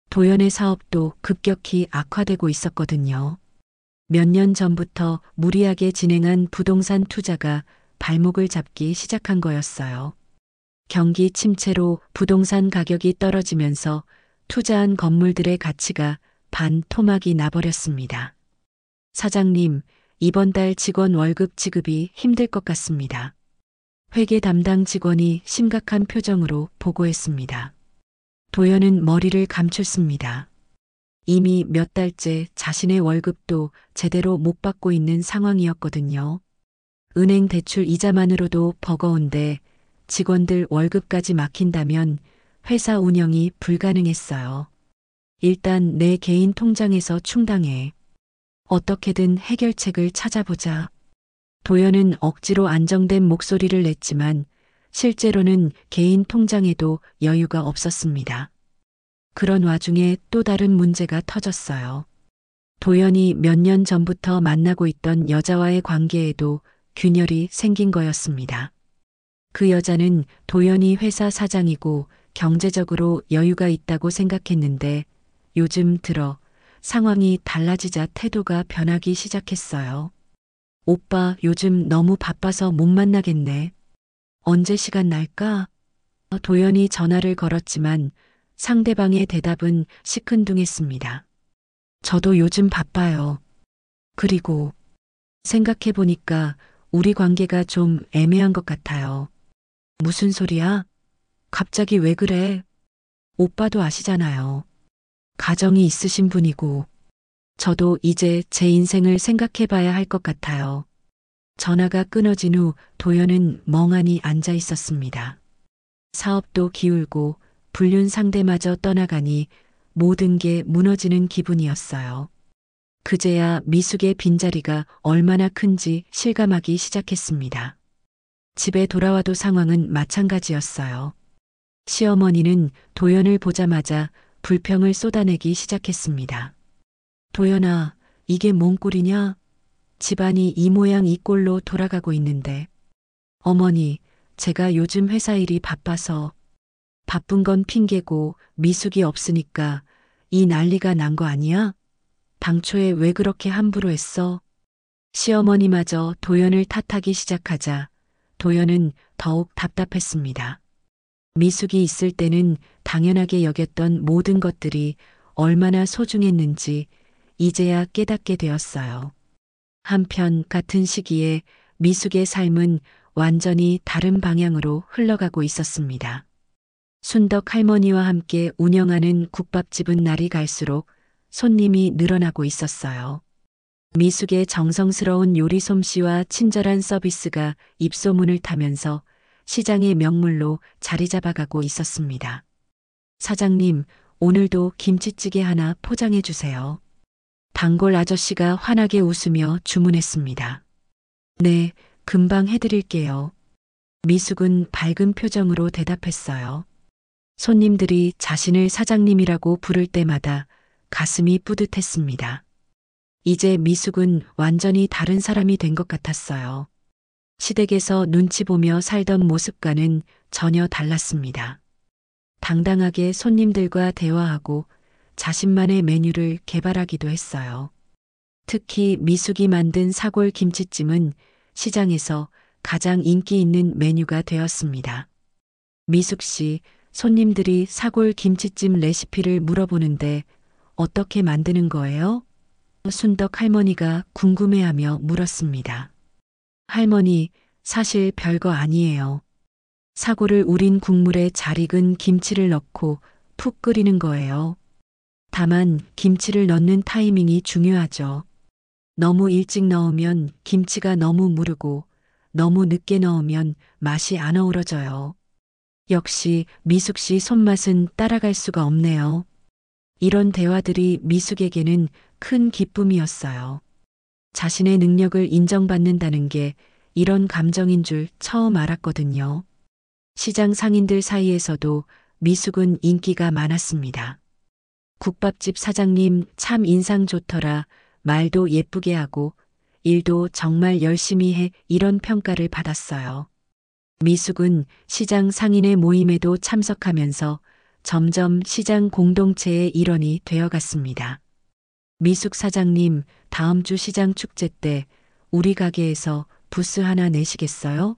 S2: 도연의 사업도 급격히 악화되고 있었거든요. 몇 년 전부터 무리하게 진행한 부동산 투자가 발목을 잡기 시작한 거였어요. 경기 침체로 부동산 가격이 떨어지면서 투자한 건물들의 가치가 반토막이 나버렸습니다. 사장님, 이번 달 직원 월급 지급이 힘들 것 같습니다. 회계 담당 직원이 심각한 표정으로 보고했습니다. 도연은 머리를 감췄습니다. 이미 몇 달째 자신의 월급도 제대로 못 받고 있는 상황이었거든요. 은행 대출 이자만으로도 버거운데 직원들 월급까지 막힌다면 회사 운영이 불가능했어요. 일단 내 개인 통장에서 충당해. 어떻게든 해결책을 찾아보자. 도연은 억지로 안정된 목소리를 냈지만 실제로는 개인 통장에도 여유가 없었습니다. 그런 와중에 또 다른 문제가 터졌어요. 도연이 몇 년 전부터 만나고 있던 여자와의 관계에도 균열이 생긴 거였습니다. 그 여자는 도연이 회사 사장이고 경제적으로 여유가 있다고 생각했는데 요즘 들어 상황이 달라지자 태도가 변하기 시작했어요. 오빠, 요즘 너무 바빠서 못 만나겠네. 언제 시간 날까? 도연이 전화를 걸었지만 상대방의 대답은 시큰둥했습니다. 저도 요즘 바빠요. 그리고 생각해보니까 우리 관계가 좀 애매한 것 같아요. 무슨 소리야? 갑자기 왜 그래? 오빠도 아시잖아요. 가정이 있으신 분이고, 저도 이제 제 인생을 생각해 봐야 할 것 같아요. 전화가 끊어진 후 도연은 멍하니 앉아 있었습니다. 사업도 기울고 불륜 상대마저 떠나가니 모든 게 무너지는 기분이었어요. 그제야 미숙의 빈자리가 얼마나 큰지 실감하기 시작했습니다. 집에 돌아와도 상황은 마찬가지였어요. 시어머니는 도연을 보자마자 불평을 쏟아내기 시작했습니다. 도연아, 이게 뭔 꼴이냐? 집안이 이 모양 이 꼴로 돌아가고 있는데. 어머니, 제가 요즘 회사 일이 바빠서. 바쁜 건 핑계고 미숙이 없으니까 이 난리가 난 거 아니야? 당초에 왜 그렇게 함부로 했어? 시어머니마저 도연을 탓하기 시작하자 도연은 더욱 답답했습니다. 미숙이 있을 때는 당연하게 여겼던 모든 것들이 얼마나 소중했는지 이제야 깨닫게 되었어요. 한편 같은 시기에 미숙의 삶은 완전히 다른 방향으로 흘러가고 있었습니다. 순덕 할머니와 함께 운영하는 국밥집은 날이 갈수록 손님이 늘어나고 있었어요. 미숙의 정성스러운 요리 솜씨와 친절한 서비스가 입소문을 타면서 시장의 명물로 자리 잡아가고 있었습니다. 사장님, 오늘도 김치찌개 하나 포장해 주세요. 단골 아저씨가 환하게 웃으며 주문했습니다. 네, 금방 해드릴게요. 미숙은 밝은 표정으로 대답했어요. 손님들이 자신을 사장님이라고 부를 때마다 가슴이 뿌듯했습니다. 이제 미숙은 완전히 다른 사람이 된 것 같았어요. 시댁에서 눈치 보며 살던 모습과는 전혀 달랐습니다. 당당하게 손님들과 대화하고 자신만의 메뉴를 개발하기도 했어요. 특히 미숙이 만든 사골 김치찜은 시장에서 가장 인기 있는 메뉴가 되었습니다. 미숙 씨, 손님들이 사골 김치찜 레시피를 물어보는데 어떻게 만드는 거예요? 순덕 할머니가 궁금해하며 물었습니다. 할머니, 사실 별거 아니에요. 사골을 우린 국물에 잘 익은 김치를 넣고 푹 끓이는 거예요. 다만 김치를 넣는 타이밍이 중요하죠. 너무 일찍 넣으면 김치가 너무 무르고 너무 늦게 넣으면 맛이 안 어우러져요. 역시 미숙 씨 손맛은 따라갈 수가 없네요. 이런 대화들이 미숙에게는 큰 기쁨이었어요. 자신의 능력을 인정받는다는 게 이런 감정인 줄 처음 알았거든요. 시장 상인들 사이에서도 미숙은 인기가 많았습니다. 국밥집 사장님 참 인상 좋더라. 말도 예쁘게 하고 일도 정말 열심히 해 이런 평가를 받았어요. 미숙은 시장 상인의 모임에도 참석하면서 점점 시장 공동체의 일원이 되어갔습니다. 미숙 사장님, 다음 주 시장 축제 때 우리 가게에서 부스 하나 내시겠어요?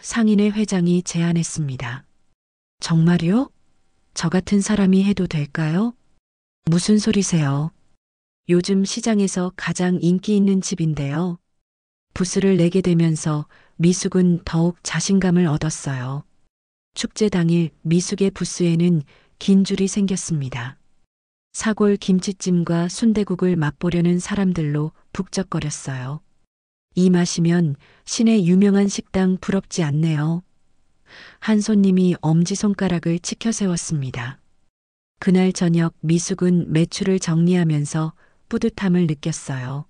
S2: 상인의 회장이 제안했습니다. 정말요? 저 같은 사람이 해도 될까요? 무슨 소리세요? 요즘 시장에서 가장 인기 있는 집인데요. 부스를 내게 되면서 미숙은 더욱 자신감을 얻었어요. 축제 당일 미숙의 부스에는 긴 줄이 생겼습니다. 사골 김치찜과 순대국을 맛보려는 사람들로 북적거렸어요. 이 맛이면 시내 유명한 식당 부럽지 않네요. 한 손님이 엄지손가락을 치켜 세웠습니다. 그날 저녁 미숙은 매출을 정리하면서 뿌듯함을 느꼈어요.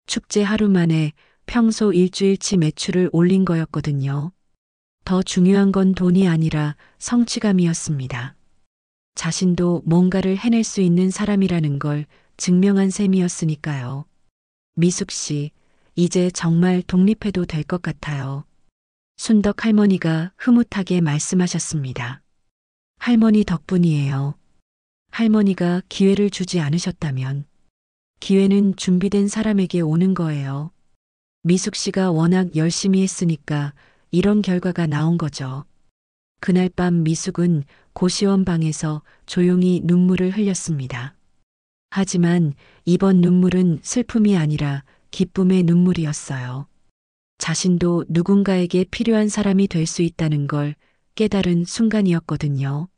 S2: 축제 하루 만에 평소 일주일치 매출을 올린 거였거든요. 더 중요한 건 돈이 아니라 성취감이었습니다. 자신도 뭔가를 해낼 수 있는 사람이라는 걸 증명한 셈이었으니까요. 미숙 씨, 이제 정말 독립해도 될 것 같아요. 순덕 할머니가 흐뭇하게 말씀하셨습니다. 할머니 덕분이에요. 할머니가 기회를 주지 않으셨다면 기회는 준비된 사람에게 오는 거예요. 미숙 씨가 워낙 열심히 했으니까 이런 결과가 나온 거죠. 그날 밤 미숙은 고시원 방에서 조용히 눈물을 흘렸습니다. 하지만 이번 눈물은 슬픔이 아니라 기쁨의 눈물이었어요. 자신도 누군가에게 필요한 사람이 될 수 있다는 걸 깨달은 순간이었거든요.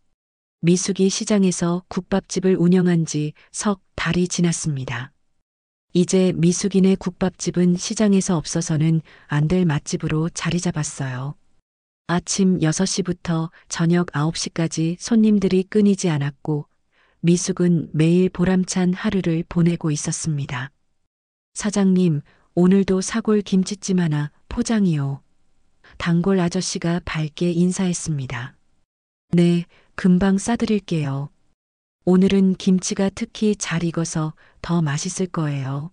S2: 미숙이 시장에서 국밥집을 운영한 지 석 달이 지났습니다. 이제 미숙이네 국밥집은 시장에서 없어서는 안 될 맛집으로 자리 잡았어요. 아침 6시부터 저녁 9시까지 손님들이 끊이지 않았고 미숙은 매일 보람찬 하루를 보내고 있었습니다. 사장님, 오늘도 사골 김치찜 하나 포장이요. 단골 아저씨가 밝게 인사했습니다. 네, 금방 싸드릴게요. 오늘은 김치가 특히 잘 익어서 더 맛있을 거예요.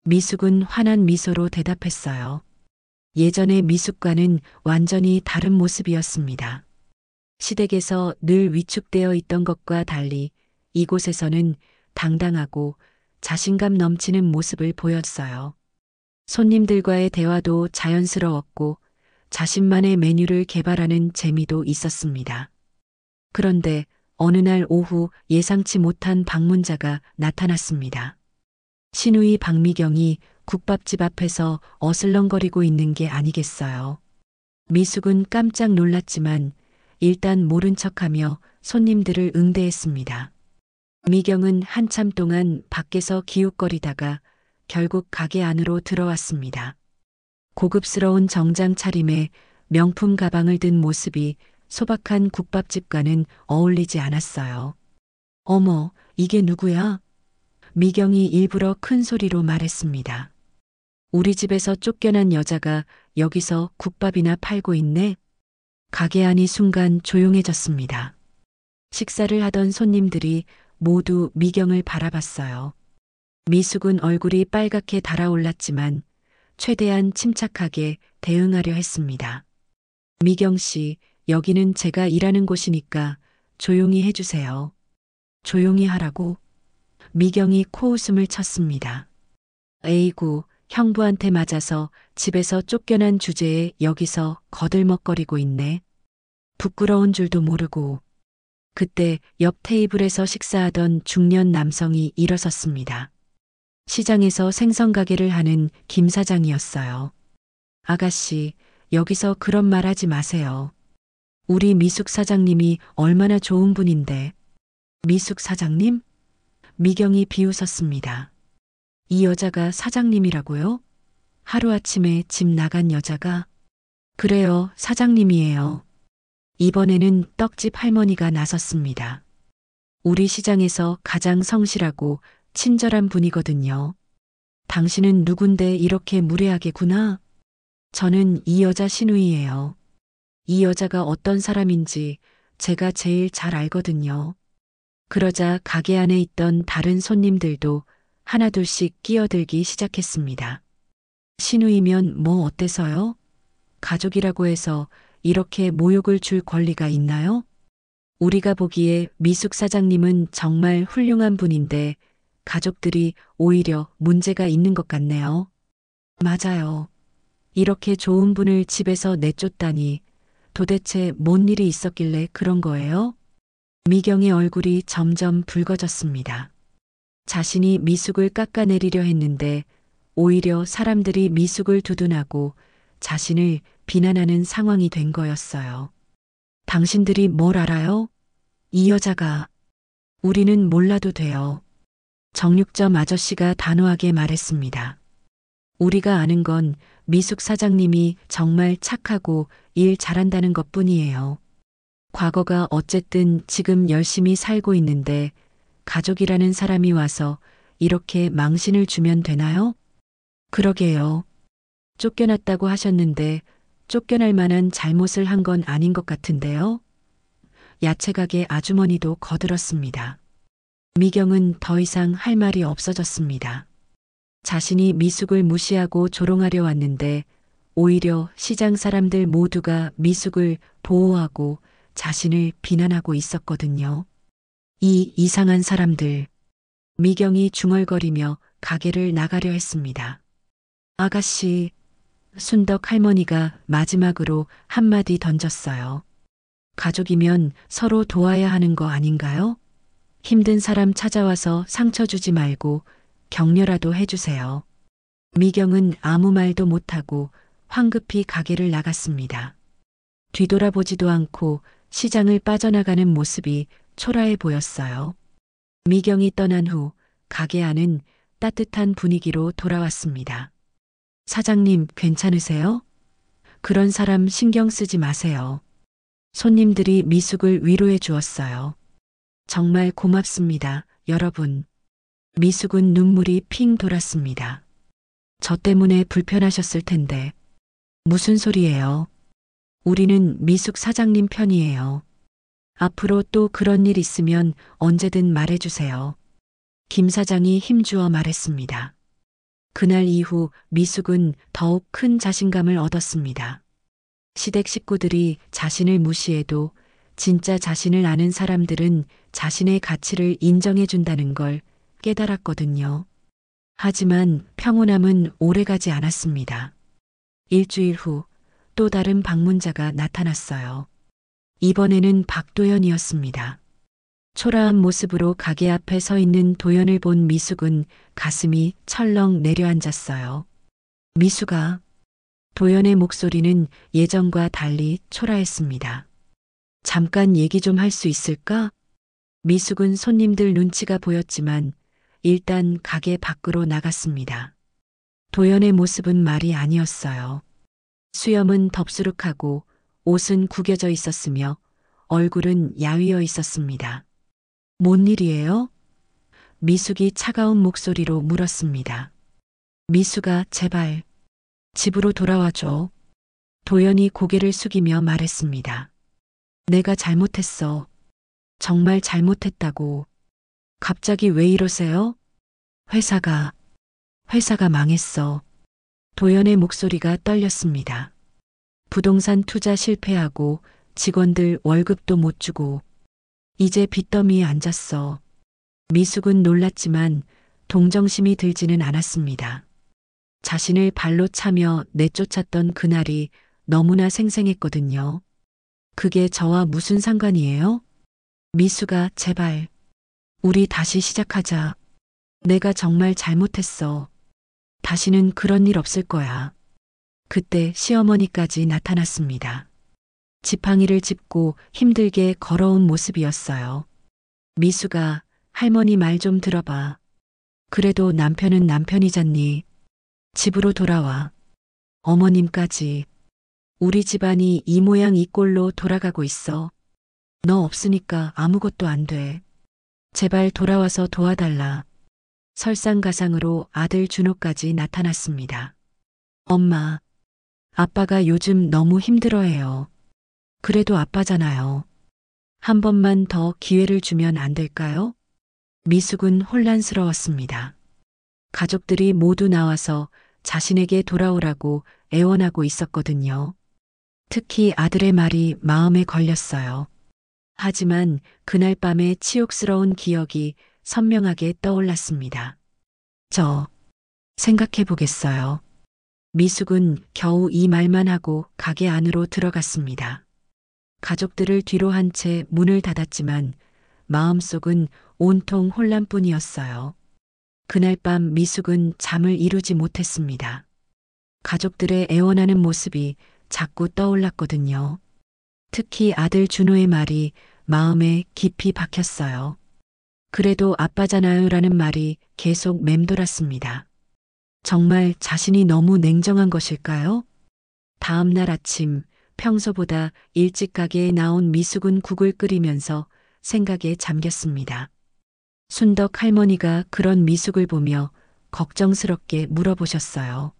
S2: 미숙은 환한 미소로 대답했어요. 예전의 미숙과는 완전히 다른 모습이었습니다. 시댁에서 늘 위축되어 있던 것과 달리 이곳에서는 당당하고 자신감 넘치는 모습을 보였어요. 손님들과의 대화도 자연스러웠고 자신만의 메뉴를 개발하는 재미도 있었습니다. 그런데 어느 날 오후 예상치 못한 방문자가 나타났습니다. 시누이 박미경이 국밥집 앞에서 어슬렁거리고 있는 게 아니겠어요. 미숙은 깜짝 놀랐지만 일단 모른 척하며 손님들을 응대했습니다. 미경은 한참 동안 밖에서 기웃거리다가 결국 가게 안으로 들어왔습니다. 고급스러운 정장 차림에 명품 가방을 든 모습이 소박한 국밥집과는 어울리지 않았어요. 어머, 이게 누구야? 미경이 일부러 큰 소리로 말했습니다. 우리 집에서 쫓겨난 여자가 여기서 국밥이나 팔고 있네? 가게 안이 순간 조용해졌습니다. 식사를 하던 손님들이 모두 미경을 바라봤어요. 미숙은 얼굴이 빨갛게 달아올랐지만 최대한 침착하게 대응하려 했습니다. 미경 씨, 여기는 제가 일하는 곳이니까 조용히 해주세요. 조용히 하라고? 미경이 코웃음을 쳤습니다. 에이구, 형부한테 맞아서 집에서 쫓겨난 주제에 여기서 거들먹거리고 있네. 부끄러운 줄도 모르고. 그때 옆 테이블에서 식사하던 중년 남성이 일어섰습니다. 시장에서 생선 가게를 하는 김 사장이었어요. 아가씨, 여기서 그런 말 하지 마세요. 우리 미숙 사장님이 얼마나 좋은 분인데. 미숙 사장님? 미경이 비웃었습니다. 이 여자가 사장님이라고요? 하루아침에 집 나간 여자가? 그래요, 사장님이에요. 이번에는 떡집 할머니가 나섰습니다. 우리 시장에서 가장 성실하고 친절한 분이거든요. 당신은 누군데 이렇게 무례하게구나? 저는 이 여자 시누이예요. 이 여자가 어떤 사람인지 제가 제일 잘 알거든요. 그러자 가게 안에 있던 다른 손님들도 하나둘씩 끼어들기 시작했습니다. 시누이면 뭐 어때서요? 가족이라고 해서 이렇게 모욕을 줄 권리가 있나요? 우리가 보기에 미숙 사장님은 정말 훌륭한 분인데 가족들이 오히려 문제가 있는 것 같네요. 맞아요. 이렇게 좋은 분을 집에서 내쫓다니 도대체 뭔 일이 있었길래 그런 거예요? 미경의 얼굴이 점점 붉어졌습니다. 자신이 미숙을 깎아내리려 했는데 오히려 사람들이 미숙을 두둔하고 자신을 비난하는 상황이 된 거였어요. 당신들이 뭘 알아요? 이 여자가. 우리는 몰라도 돼요. 정육점 아저씨가 단호하게 말했습니다. 우리가 아는 건 미숙 사장님이 정말 착하고 일 잘한다는 것뿐이에요. 과거가 어쨌든 지금 열심히 살고 있는데 가족이라는 사람이 와서 이렇게 망신을 주면 되나요? 그러게요. 쫓겨났다고 하셨는데 쫓겨날 만한 잘못을 한 건 아닌 것 같은데요. 야채가게 아주머니도 거들었습니다. 미경은 더 이상 할 말이 없어졌습니다. 자신이 미숙을 무시하고 조롱하려 왔는데 오히려 시장 사람들 모두가 미숙을 보호하고 자신을 비난하고 있었거든요. 이 이상한 사람들. 미경이 중얼거리며 가게를 나가려 했습니다. 아가씨, 순덕 할머니가 마지막으로 한마디 던졌어요. 가족이면 서로 도와야 하는 거 아닌가요? 힘든 사람 찾아와서 상처 주지 말고 격려라도 해주세요. 미경은 아무 말도 못하고 황급히 가게를 나갔습니다. 뒤돌아보지도 않고 시장을 빠져나가는 모습이 초라해 보였어요. 미경이 떠난 후 가게 안은 따뜻한 분위기로 돌아왔습니다. 사장님, 괜찮으세요? 그런 사람 신경 쓰지 마세요. 손님들이 미숙을 위로해 주었어요. 정말 고맙습니다, 여러분. 미숙은 눈물이 핑 돌았습니다. 저 때문에 불편하셨을 텐데. 무슨 소리예요? 우리는 미숙 사장님 편이에요. 앞으로 또 그런 일 있으면 언제든 말해주세요. 김 사장이 힘주어 말했습니다. 그날 이후 미숙은 더욱 큰 자신감을 얻었습니다. 시댁 식구들이 자신을 무시해도 진짜 자신을 아는 사람들은 자신의 가치를 인정해준다는 걸 깨달았거든요. 하지만 평온함은 오래가지 않았습니다. 일주일 후 또 다른 방문자가 나타났어요. 이번에는 박도연이었습니다. 초라한 모습으로 가게 앞에 서 있는 도연을 본 미숙은 가슴이 철렁 내려앉았어요. 미숙아. 도연의 목소리는 예전과 달리 초라했습니다. 잠깐 얘기 좀 할 수 있을까? 미숙은 손님들 눈치가 보였지만 일단 가게 밖으로 나갔습니다. 도연의 모습은 말이 아니었어요. 수염은 덥수룩하고 옷은 구겨져 있었으며 얼굴은 야위어 있었습니다. 뭔 일이에요? 미숙이 차가운 목소리로 물었습니다. 미숙아, 제발 집으로 돌아와줘. 도연이 고개를 숙이며 말했습니다. 내가 잘못했어. 정말 잘못했다고. 갑자기 왜 이러세요? 회사가 망했어. 도연의 목소리가 떨렸습니다. 부동산 투자 실패하고 직원들 월급도 못 주고 이제 빚더미에 앉았어. 미숙은 놀랐지만 동정심이 들지는 않았습니다. 자신을 발로 차며 내쫓았던 그날이 너무나 생생했거든요. 그게 저와 무슨 상관이에요? 미숙아, 제발. 우리 다시 시작하자. 내가 정말 잘못했어. 다시는 그런 일 없을 거야. 그때 시어머니까지 나타났습니다. 지팡이를 짚고 힘들게 걸어온 모습이었어요. 미숙아, 할머니 말 좀 들어봐. 그래도 남편은 남편이잖니. 집으로 돌아와. 어머님까지. 우리 집안이 이 모양 이 꼴로 돌아가고 있어. 너 없으니까 아무것도 안 돼. 제발 돌아와서 도와달라. 설상가상으로 아들 준호까지 나타났습니다. 엄마, 아빠가 요즘 너무 힘들어해요. 그래도 아빠잖아요. 한 번만 더 기회를 주면 안 될까요? 미숙은 혼란스러웠습니다. 가족들이 모두 나와서 자신에게 돌아오라고 애원하고 있었거든요. 특히 아들의 말이 마음에 걸렸어요. 하지만 그날 밤의 치욕스러운 기억이 선명하게 떠올랐습니다. 저 생각해 보겠어요. 미숙은 겨우 이 말만 하고 가게 안으로 들어갔습니다. 가족들을 뒤로 한 채 문을 닫았지만 마음속은 온통 혼란뿐이었어요. 그날 밤 미숙은 잠을 이루지 못했습니다. 가족들의 애원하는 모습이 자꾸 떠올랐거든요. 특히 아들 준호의 말이 마음에 깊이 박혔어요. 그래도 아빠잖아요라는 말이 계속 맴돌았습니다. 정말 자신이 너무 냉정한 것일까요? 다음 날 아침 평소보다 일찍 가게에 나온 미숙은 국을 끓이면서 생각에 잠겼습니다. 순덕 할머니가 그런 미숙을 보며 걱정스럽게 물어보셨어요.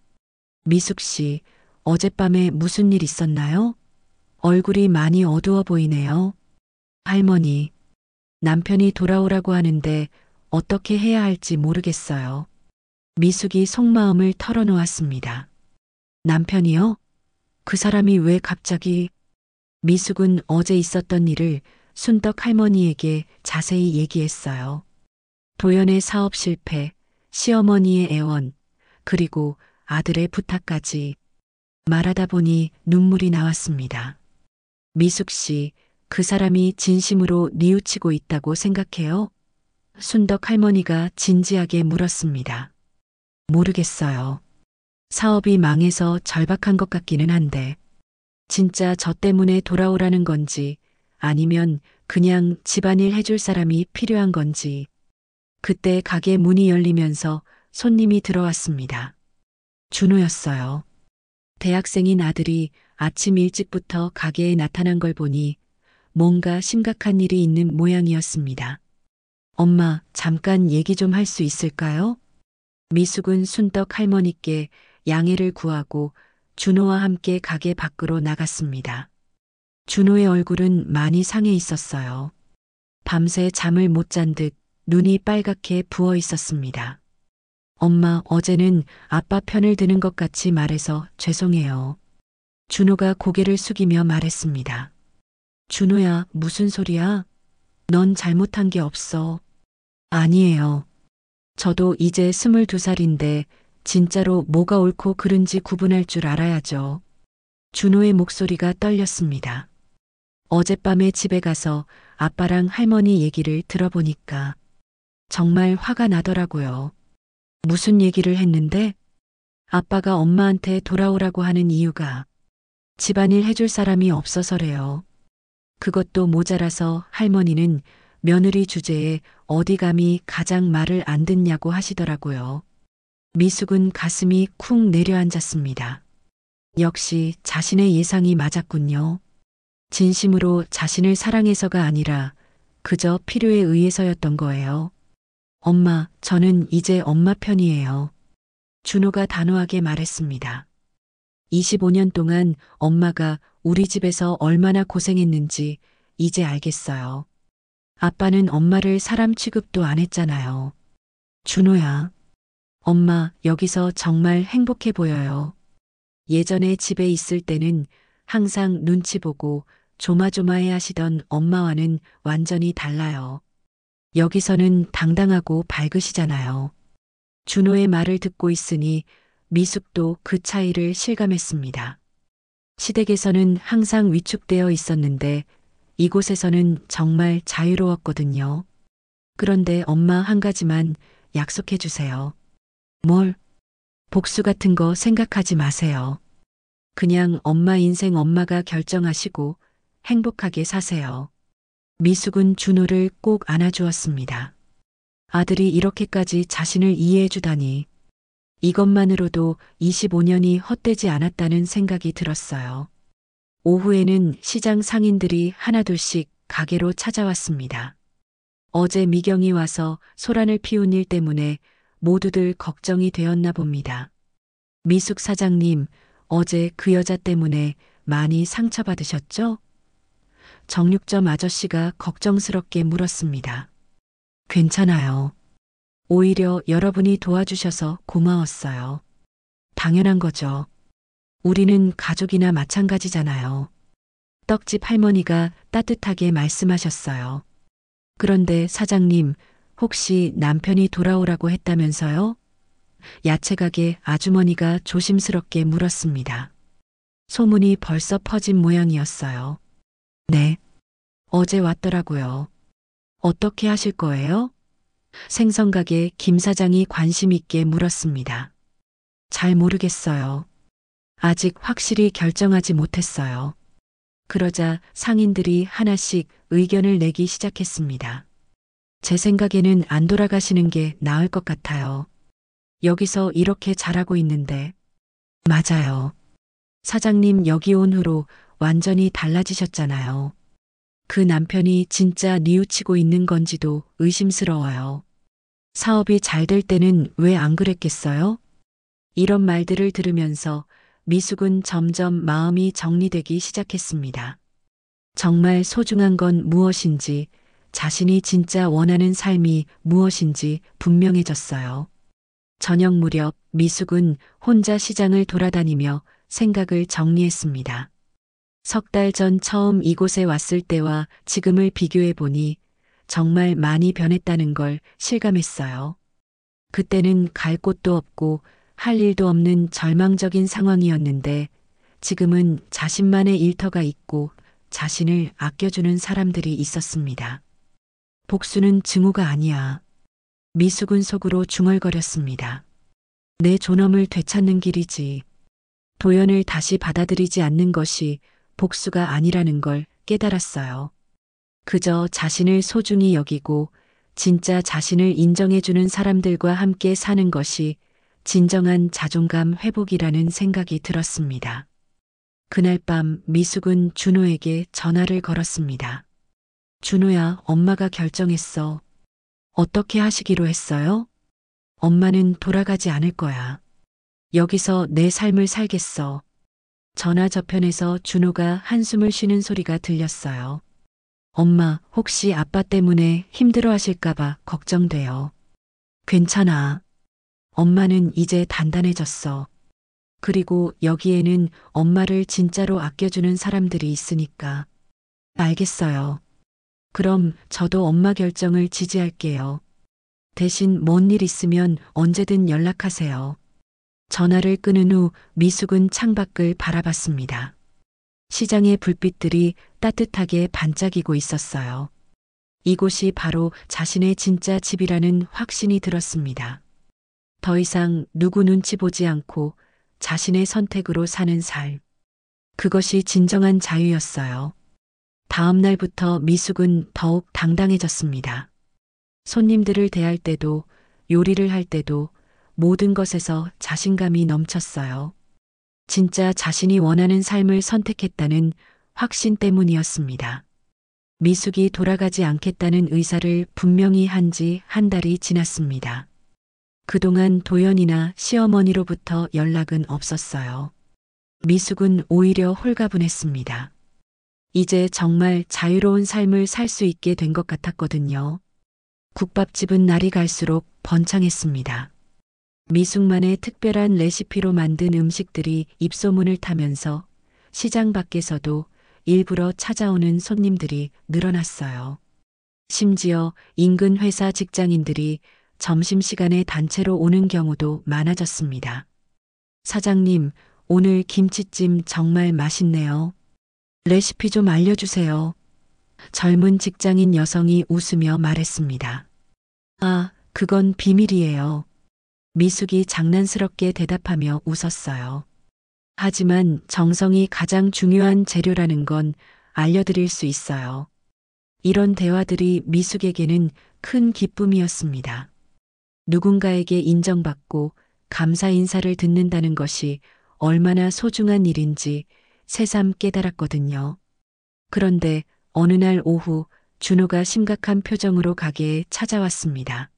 S2: 미숙 씨, 어젯밤에 무슨 일 있었나요? 얼굴이 많이 어두워 보이네요. 할머니, 남편이 돌아오라고 하는데 어떻게 해야 할지 모르겠어요. 미숙이 속마음을 털어놓았습니다. 남편이요? 그 사람이 왜 갑자기? 미숙은 어제 있었던 일을 순덕 할머니에게 자세히 얘기했어요. 도연의 사업 실패, 시어머니의 애원, 그리고 아들의 부탁까지 말하다 보니 눈물이 나왔습니다. 미숙 씨, 그 사람이 진심으로 뉘우치고 있다고 생각해요? 순덕 할머니가 진지하게 물었습니다. 모르겠어요. 사업이 망해서 절박한 것 같기는 한데 진짜 저 때문에 돌아오라는 건지 아니면 그냥 집안일 해줄 사람이 필요한 건지. 그때 가게 문이 열리면서 손님이 들어왔습니다. 준호였어요. 대학생인 아들이 아침 일찍부터 가게에 나타난 걸 보니 뭔가 심각한 일이 있는 모양이었습니다. 엄마, 잠깐 얘기 좀 할 수 있을까요? 미숙은 순떡 할머니께 양해를 구하고 준호와 함께 가게 밖으로 나갔습니다. 준호의 얼굴은 많이 상해 있었어요. 밤새 잠을 못 잔 듯 눈이 빨갛게 부어 있었습니다. 엄마, 어제는 아빠 편을 드는 것 같이 말해서 죄송해요. 준호가 고개를 숙이며 말했습니다. 준호야, 무슨 소리야? 넌 잘못한 게 없어. 아니에요. 저도 이제 22살인데 진짜로 뭐가 옳고 그른지 구분할 줄 알아야죠. 준호의 목소리가 떨렸습니다. 어젯밤에 집에 가서 아빠랑 할머니 얘기를 들어보니까 정말 화가 나더라고요. 무슨 얘기를 했는데? 아빠가 엄마한테 돌아오라고 하는 이유가 집안일 해줄 사람이 없어서래요. 그것도 모자라서 할머니는 며느리 주제에 어디 감히 가장 말을 안 듣냐고 하시더라고요. 미숙은 가슴이 쿵 내려앉았습니다. 역시 자신의 예상이 맞았군요. 진심으로 자신을 사랑해서가 아니라 그저 필요에 의해서였던 거예요. 엄마, 저는 이제 엄마 편이에요. 준호가 단호하게 말했습니다. 25년 동안 엄마가 우리 집에서 얼마나 고생했는지 이제 알겠어요. 아빠는 엄마를 사람 취급도 안 했잖아요. 준호야. 엄마, 여기서 정말 행복해 보여요. 예전에 집에 있을 때는 항상 눈치 보고 조마조마해 하시던 엄마와는 완전히 달라요. 여기서는 당당하고 밝으시잖아요. 준호의 말을 듣고 있으니 미숙도 그 차이를 실감했습니다. 시댁에서는 항상 위축되어 있었는데 이곳에서는 정말 자유로웠거든요. 그런데 엄마 한 가지만 약속해 주세요. 뭘? 복수 같은 거 생각하지 마세요. 그냥 엄마 인생 엄마가 결정하시고 행복하게 사세요. 미숙은 준호를 꼭 안아주었습니다. 아들이 이렇게까지 자신을 이해해 주다니 이것만으로도 25년이 헛되지 않았다는 생각이 들었어요. 오후에는 시장 상인들이 하나둘씩 가게로 찾아왔습니다. 어제 미경이 와서 소란을 피운 일 때문에 모두들 걱정이 되었나 봅니다. 미숙 사장님, 어제 그 여자 때문에 많이 상처받으셨죠? 정육점 아저씨가 걱정스럽게 물었습니다. 괜찮아요. 오히려 여러분이 도와주셔서 고마웠어요. 당연한 거죠. 우리는 가족이나 마찬가지잖아요. 떡집 할머니가 따뜻하게 말씀하셨어요. 그런데 사장님, 혹시 남편이 돌아오라고 했다면서요? 야채가게 아주머니가 조심스럽게 물었습니다. 소문이 벌써 퍼진 모양이었어요. 네. 어제 왔더라고요. 어떻게 하실 거예요? 생선가게 김 사장이 관심 있게 물었습니다. 잘 모르겠어요. 아직 확실히 결정하지 못했어요. 그러자 상인들이 하나씩 의견을 내기 시작했습니다. 제 생각에는 안 돌아가시는 게 나을 것 같아요. 여기서 이렇게 잘하고 있는데. 맞아요. 사장님 여기 온 후로 완전히 달라지셨잖아요. 그 남편이 진짜 뉘우치고 있는 건지도 의심스러워요. 사업이 잘 될 때는 왜 안 그랬겠어요? 이런 말들을 들으면서 미숙은 점점 마음이 정리되기 시작했습니다. 정말 소중한 건 무엇인지, 자신이 진짜 원하는 삶이 무엇인지 분명해졌어요. 저녁 무렵 미숙은 혼자 시장을 돌아다니며 생각을 정리했습니다. 석 달 전 처음 이곳에 왔을 때와 지금을 비교해 보니 정말 많이 변했다는 걸 실감했어요. 그때는 갈 곳도 없고 할 일도 없는 절망적인 상황이었는데 지금은 자신만의 일터가 있고 자신을 아껴주는 사람들이 있었습니다. 복수는 증오가 아니야. 미숙은 속으로 중얼거렸습니다. 내 존엄을 되찾는 길이지. 도연을 다시 받아들이지 않는 것이 복수가 아니라는 걸 깨달았어요. 그저 자신을 소중히 여기고 진짜 자신을 인정해주는 사람들과 함께 사는 것이 진정한 자존감 회복이라는 생각이 들었습니다. 그날 밤 미숙은 준호에게 전화를 걸었습니다. 준호야, 엄마가 결정했어. 어떻게 하시기로 했어요? 엄마는 돌아가지 않을 거야. 여기서 내 삶을 살겠어. 전화 저편에서 준호가 한숨을 쉬는 소리가 들렸어요. 엄마, 혹시 아빠 때문에 힘들어 하실까봐 걱정돼요. 괜찮아. 엄마는 이제 단단해졌어. 그리고 여기에는 엄마를 진짜로 아껴주는 사람들이 있으니까. 알겠어요. 그럼 저도 엄마 결정을 지지할게요. 대신 뭔 일 있으면 언제든 연락하세요. 전화를 끊은 후 미숙은 창밖을 바라봤습니다. 시장의 불빛들이 따뜻하게 반짝이고 있었어요. 이곳이 바로 자신의 진짜 집이라는 확신이 들었습니다. 더 이상 누구 눈치 보지 않고 자신의 선택으로 사는 삶. 그것이 진정한 자유였어요. 다음 날부터 미숙은 더욱 당당해졌습니다. 손님들을 대할 때도 요리를 할 때도 모든 것에서 자신감이 넘쳤어요. 진짜 자신이 원하는 삶을 선택했다는 확신 때문이었습니다. 미숙이 돌아가지 않겠다는 의사를 분명히 한 지 한 달이 지났습니다. 그동안 도연이나 시어머니로부터 연락은 없었어요. 미숙은 오히려 홀가분했습니다. 이제 정말 자유로운 삶을 살 수 있게 된 것 같았거든요. 국밥집은 날이 갈수록 번창했습니다. 미숙만의 특별한 레시피로 만든 음식들이 입소문을 타면서 시장 밖에서도 일부러 찾아오는 손님들이 늘어났어요. 심지어 인근 회사 직장인들이 점심시간에 단체로 오는 경우도 많아졌습니다. 사장님, 오늘 김치찜 정말 맛있네요. 레시피 좀 알려주세요. 젊은 직장인 여성이 웃으며 말했습니다. 아, 그건 비밀이에요. 미숙이 장난스럽게 대답하며 웃었어요. 하지만 정성이 가장 중요한 재료라는 건 알려드릴 수 있어요. 이런 대화들이 미숙에게는 큰 기쁨이었습니다. 누군가에게 인정받고 감사 인사를 듣는다는 것이 얼마나 소중한 일인지 새삼 깨달았거든요. 그런데 어느 날 오후 준호가 심각한 표정으로 가게에 찾아왔습니다.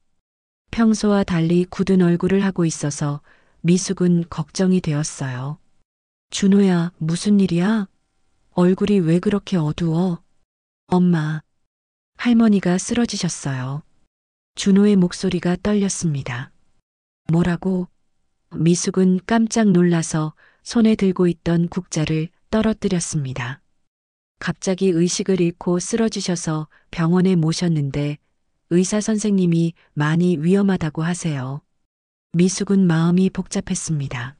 S2: 평소와 달리 굳은 얼굴을 하고 있어서 미숙은 걱정이 되었어요. 준호야, 무슨 일이야? 얼굴이 왜 그렇게 어두워? 엄마, 할머니가 쓰러지셨어요. 준호의 목소리가 떨렸습니다. 뭐라고? 미숙은 깜짝 놀라서 손에 들고 있던 국자를 떨어뜨렸습니다. 갑자기 의식을 잃고 쓰러지셔서 병원에 모셨는데 의사 선생님이 많이 위험하다고 하세요. 미숙은 마음이 복잡했습니다.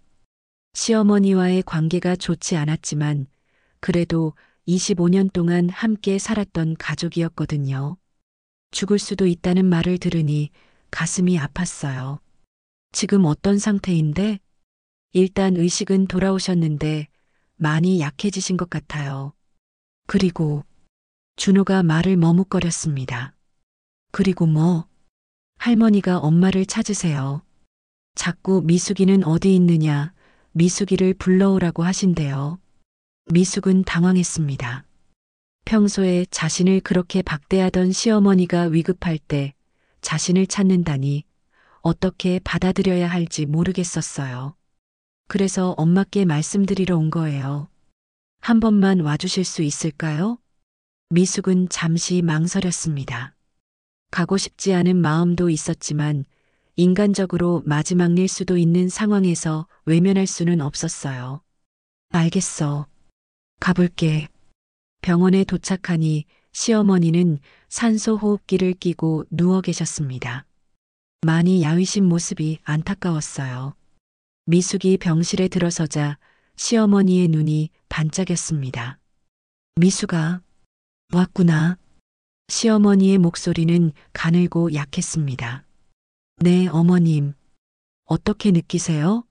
S2: 시어머니와의 관계가 좋지 않았지만 그래도 25년 동안 함께 살았던 가족이었거든요. 죽을 수도 있다는 말을 들으니 가슴이 아팠어요. 지금 어떤 상태인데? 일단 의식은 돌아오셨는데 많이 약해지신 것 같아요. 그리고 준호가 말을 머뭇거렸습니다. 그리고 뭐? 할머니가 엄마를 찾으세요. 자꾸 미숙이는 어디 있느냐, 미숙이를 불러오라고 하신대요. 미숙은 당황했습니다. 평소에 자신을 그렇게 박대하던 시어머니가 위급할 때 자신을 찾는다니 어떻게 받아들여야 할지 모르겠었어요. 그래서 엄마께 말씀드리러 온 거예요. 한 번만 와주실 수 있을까요? 미숙은 잠시 망설였습니다. 가고 싶지 않은 마음도 있었지만 인간적으로 마지막 일 수도 있는 상황에서 외면할 수는 없었어요. 알겠어. 가볼게. 병원에 도착하니 시어머니는 산소 호흡기를 끼고 누워 계셨습니다. 많이 야위신 모습이 안타까웠어요. 미숙이 병실에 들어서자 시어머니의 눈이 반짝였습니다. 미숙아, 왔구나. 시어머니의 목소리는 가늘고 약했습니다. 네, 어머님. 어떻게 느끼세요?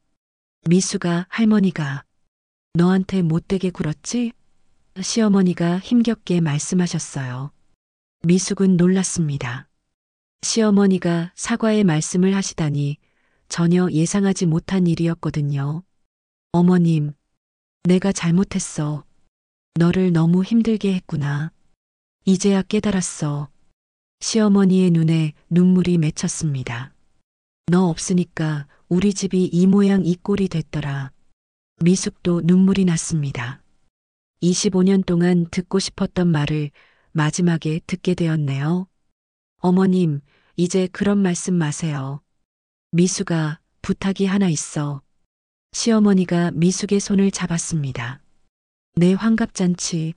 S2: 미숙아, 할머니가 너한테 못되게 굴었지? 시어머니가 힘겹게 말씀하셨어요. 미숙은 놀랐습니다. 시어머니가 사과의 말씀을 하시다니 전혀 예상하지 못한 일이었거든요. 어머님, 내가 잘못했어. 너를 너무 힘들게 했구나. 이제야 깨달았어. 시어머니의 눈에 눈물이 맺혔습니다. 너 없으니까 우리 집이 이 모양 이 꼴이 됐더라. 미숙도 눈물이 났습니다. 25년 동안 듣고 싶었던 말을 마지막에 듣게 되었네요. 어머님, 이제 그런 말씀 마세요. 미숙아, 부탁이 하나 있어. 시어머니가 미숙의 손을 잡았습니다. 내 환갑잔치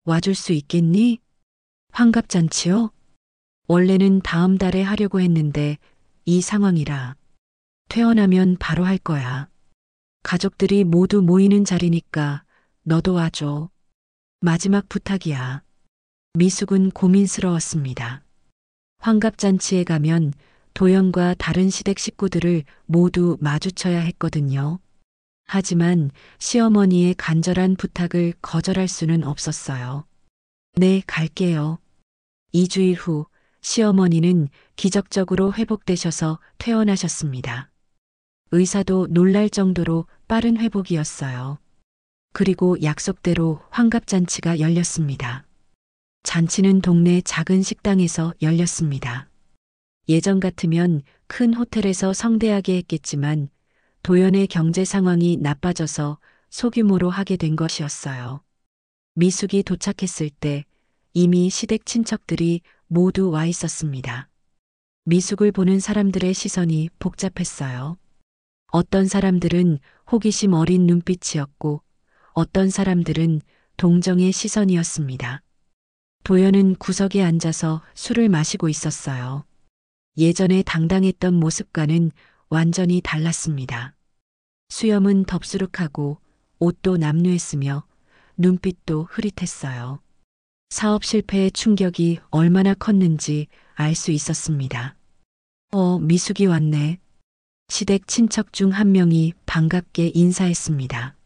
S2: 와줄 수 있겠니? 환갑잔치요? 원래는 다음 달에 하려고 했는데 이 상황이라 퇴원하면 바로 할 거야. 가족들이 모두 모이는 자리니까 너도 와줘. 마지막 부탁이야. 미숙은 고민스러웠습니다. 환갑잔치에 가면 도연과 다른 시댁 식구들을 모두 마주쳐야 했거든요. 하지만 시어머니의 간절한 부탁을 거절할 수는 없었어요. 네, 갈게요. 2주일 후 시어머니는 기적적으로 회복되셔서 퇴원하셨습니다. 의사도 놀랄 정도로 빠른 회복이었어요. 그리고 약속대로 환갑잔치가 열렸습니다. 잔치는 동네 작은 식당에서 열렸습니다. 예전 같으면 큰 호텔에서 성대하게 했겠지만 도연의 경제 상황이 나빠져서 소규모로 하게 된 것이었어요. 미숙이 도착했을 때 이미 시댁 친척들이 모두 와 있었습니다. 미숙을 보는 사람들의 시선이 복잡했어요. 어떤 사람들은 호기심 어린 눈빛이었고 어떤 사람들은 동정의 시선이었습니다. 도연은 구석에 앉아서 술을 마시고 있었어요. 예전에 당당했던 모습과는 완전히 달랐습니다. 수염은 덥수룩하고 옷도 남루했으며 눈빛도 흐릿했어요. 사업 실패의 충격이 얼마나 컸는지 알 수 있었습니다. 미숙이 왔네. 시댁 친척 중 한 명이 반갑게 인사했습니다.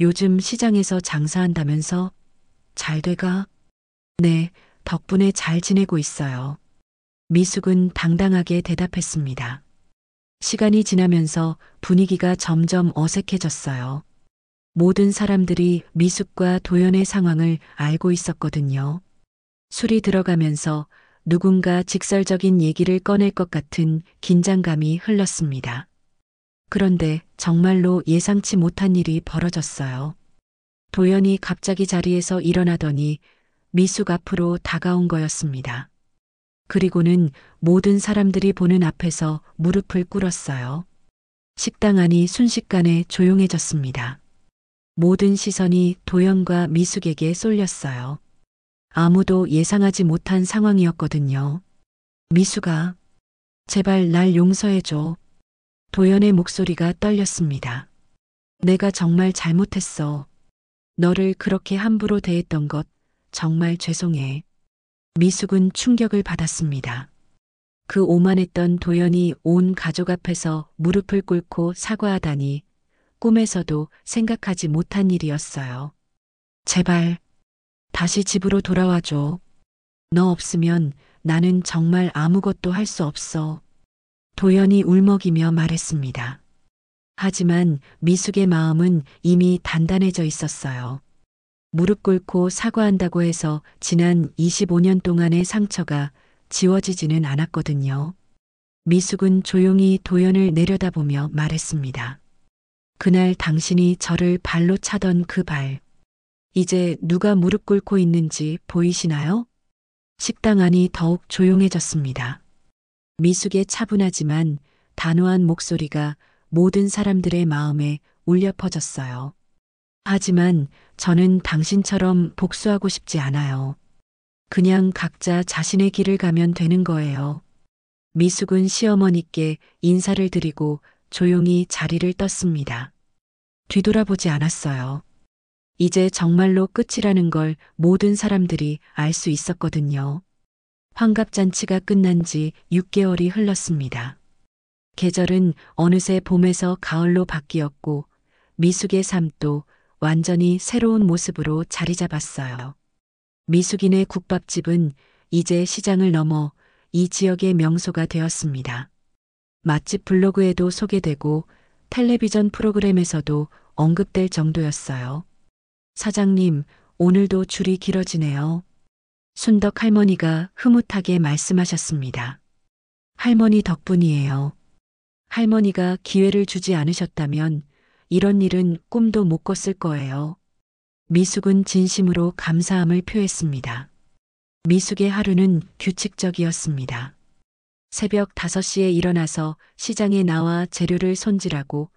S2: 요즘 시장에서 장사한다면서? 잘 돼가? 네, 덕분에 잘 지내고 있어요. 미숙은 당당하게 대답했습니다. 시간이 지나면서 분위기가 점점 어색해졌어요. 모든 사람들이 미숙과 도연의 상황을 알고 있었거든요. 술이 들어가면서 누군가 직설적인 얘기를 꺼낼 것 같은 긴장감이 흘렀습니다. 그런데 정말로 예상치 못한 일이 벌어졌어요. 도연이 갑자기 자리에서 일어나더니 미숙 앞으로 다가온 거였습니다. 그리고는 모든 사람들이 보는 앞에서 무릎을 꿇었어요. 식당 안이 순식간에 조용해졌습니다. 모든 시선이 도연과 미숙에게 쏠렸어요. 아무도 예상하지 못한 상황이었거든요. 미숙아, 제발 날 용서해줘. 도연의 목소리가 떨렸습니다. 내가 정말 잘못했어. 너를 그렇게 함부로 대했던 것 정말 죄송해. 미숙은 충격을 받았습니다. 그 오만했던 도연이 온 가족 앞에서 무릎을 꿇고 사과하다니 꿈에서도 생각하지 못한 일이었어요. 제발 다시 집으로 돌아와줘. 너 없으면 나는 정말 아무것도 할 수 없어. 도연이 울먹이며 말했습니다. 하지만 미숙의 마음은 이미 단단해져 있었어요. 무릎 꿇고 사과한다고 해서 지난 25년 동안의 상처가 지워지지는 않았거든요. 미숙은 조용히 도연을 내려다보며 말했습니다. 그날 당신이 저를 발로 차던 그 발, 이제 누가 무릎 꿇고 있는지 보이시나요? 식당 안이 더욱 조용해졌습니다. 미숙의 차분하지만 단호한 목소리가 모든 사람들의 마음에 울려 퍼졌어요. 하지만 저는 당신처럼 복수하고 싶지 않아요. 그냥 각자 자신의 길을 가면 되는 거예요. 미숙은 시어머니께 인사를 드리고 조용히 자리를 떴습니다. 뒤돌아보지 않았어요. 이제 정말로 끝이라는 걸 모든 사람들이 알 수 있었거든요. 환갑잔치가 끝난 지 6개월이 흘렀습니다. 계절은 어느새 봄에서 가을로 바뀌었고 미숙의 삶도 완전히 새로운 모습으로 자리 잡았어요. 미숙이네 국밥집은 이제 시장을 넘어 이 지역의 명소가 되었습니다. 맛집 블로그에도 소개되고 텔레비전 프로그램에서도 언급될 정도였어요. 사장님, 오늘도 줄이 길어지네요. 순덕 할머니가 흐뭇하게 말씀하셨습니다. 할머니 덕분이에요. 할머니가 기회를 주지 않으셨다면 이런 일은 꿈도 못 꿨을 거예요. 미숙은 진심으로 감사함을 표했습니다. 미숙의 하루는 규칙적이었습니다. 새벽 5시에 일어나서 시장에 나와 재료를 손질하고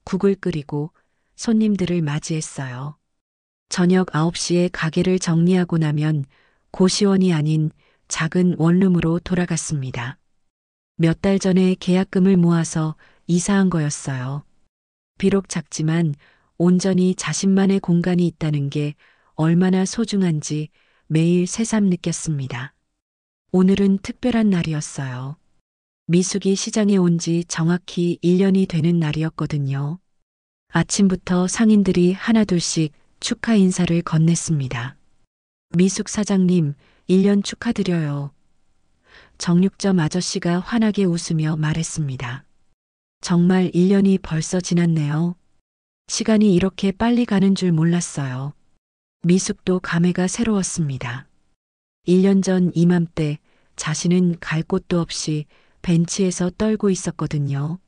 S2: 국을 끓이고 손님들을 맞이했어요. 저녁 9시에 가게를 정리하고 나면 고시원이 아닌 작은 원룸으로 돌아갔습니다. 몇 달 전에 계약금을 모아서 이사한 거였어요. 비록 작지만 온전히 자신만의 공간이 있다는 게 얼마나 소중한지 매일 새삼 느꼈습니다. 오늘은 특별한 날이었어요. 미숙이 시장에 온 지 정확히 1년이 되는 날이었거든요. 아침부터 상인들이 하나둘씩 축하 인사를 건넸습니다. 미숙 사장님, 1년 축하드려요. 정육점 아저씨가 환하게 웃으며 말했습니다. 정말 1년이 벌써 지났네요. 시간이 이렇게 빨리 가는 줄 몰랐어요. 미숙도 감회가 새로웠습니다. 1년 전 이맘때 자신은 갈 곳도 없이 벤치에서 떨고 있었거든요.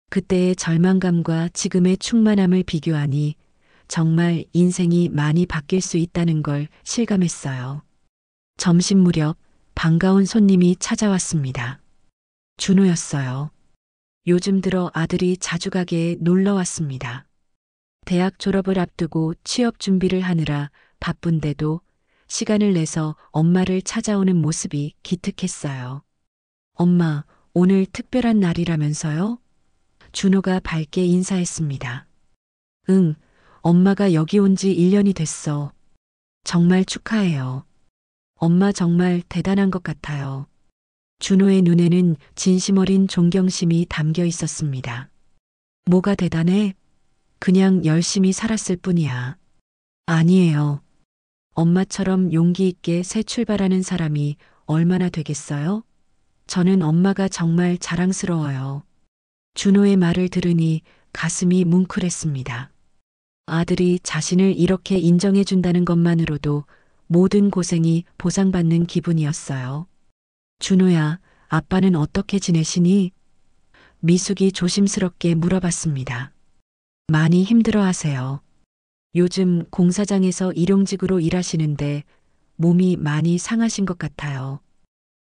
S2: 그때의 절망감과 지금의 충만함을 비교하니 정말 인생이 많이 바뀔 수 있다는 걸 실감했어요. 점심 무렵 반가운 손님이 찾아왔습니다. 준호였어요. 요즘 들어 아들이 자주 가게에 놀러 왔습니다. 대학 졸업을 앞두고 취업 준비를 하느라 바쁜데도 시간을 내서 엄마를 찾아오는 모습이 기특했어요. 엄마, 오늘 특별한 날이라면서요? 준호가 밝게 인사했습니다. 응, 엄마가 여기 온 지 1년이 됐어. 정말 축하해요. 엄마 정말 대단한 것 같아요. 준호의 눈에는 진심 어린 존경심이 담겨 있었습니다. 뭐가 대단해? 그냥 열심히 살았을 뿐이야. 아니에요. 엄마처럼 용기 있게 새 출발하는 사람이 얼마나 되겠어요? 저는 엄마가 정말 자랑스러워요. 준호의 말을 들으니 가슴이 뭉클했습니다. 아들이 자신을 이렇게 인정해준다는 것만으로도 모든 고생이 보상받는 기분이었어요. 준호야, 아빠는 어떻게 지내시니? 미숙이 조심스럽게 물어봤습니다. 많이 힘들어하세요. 요즘 공사장에서 일용직으로 일하시는데 몸이 많이 상하신 것 같아요.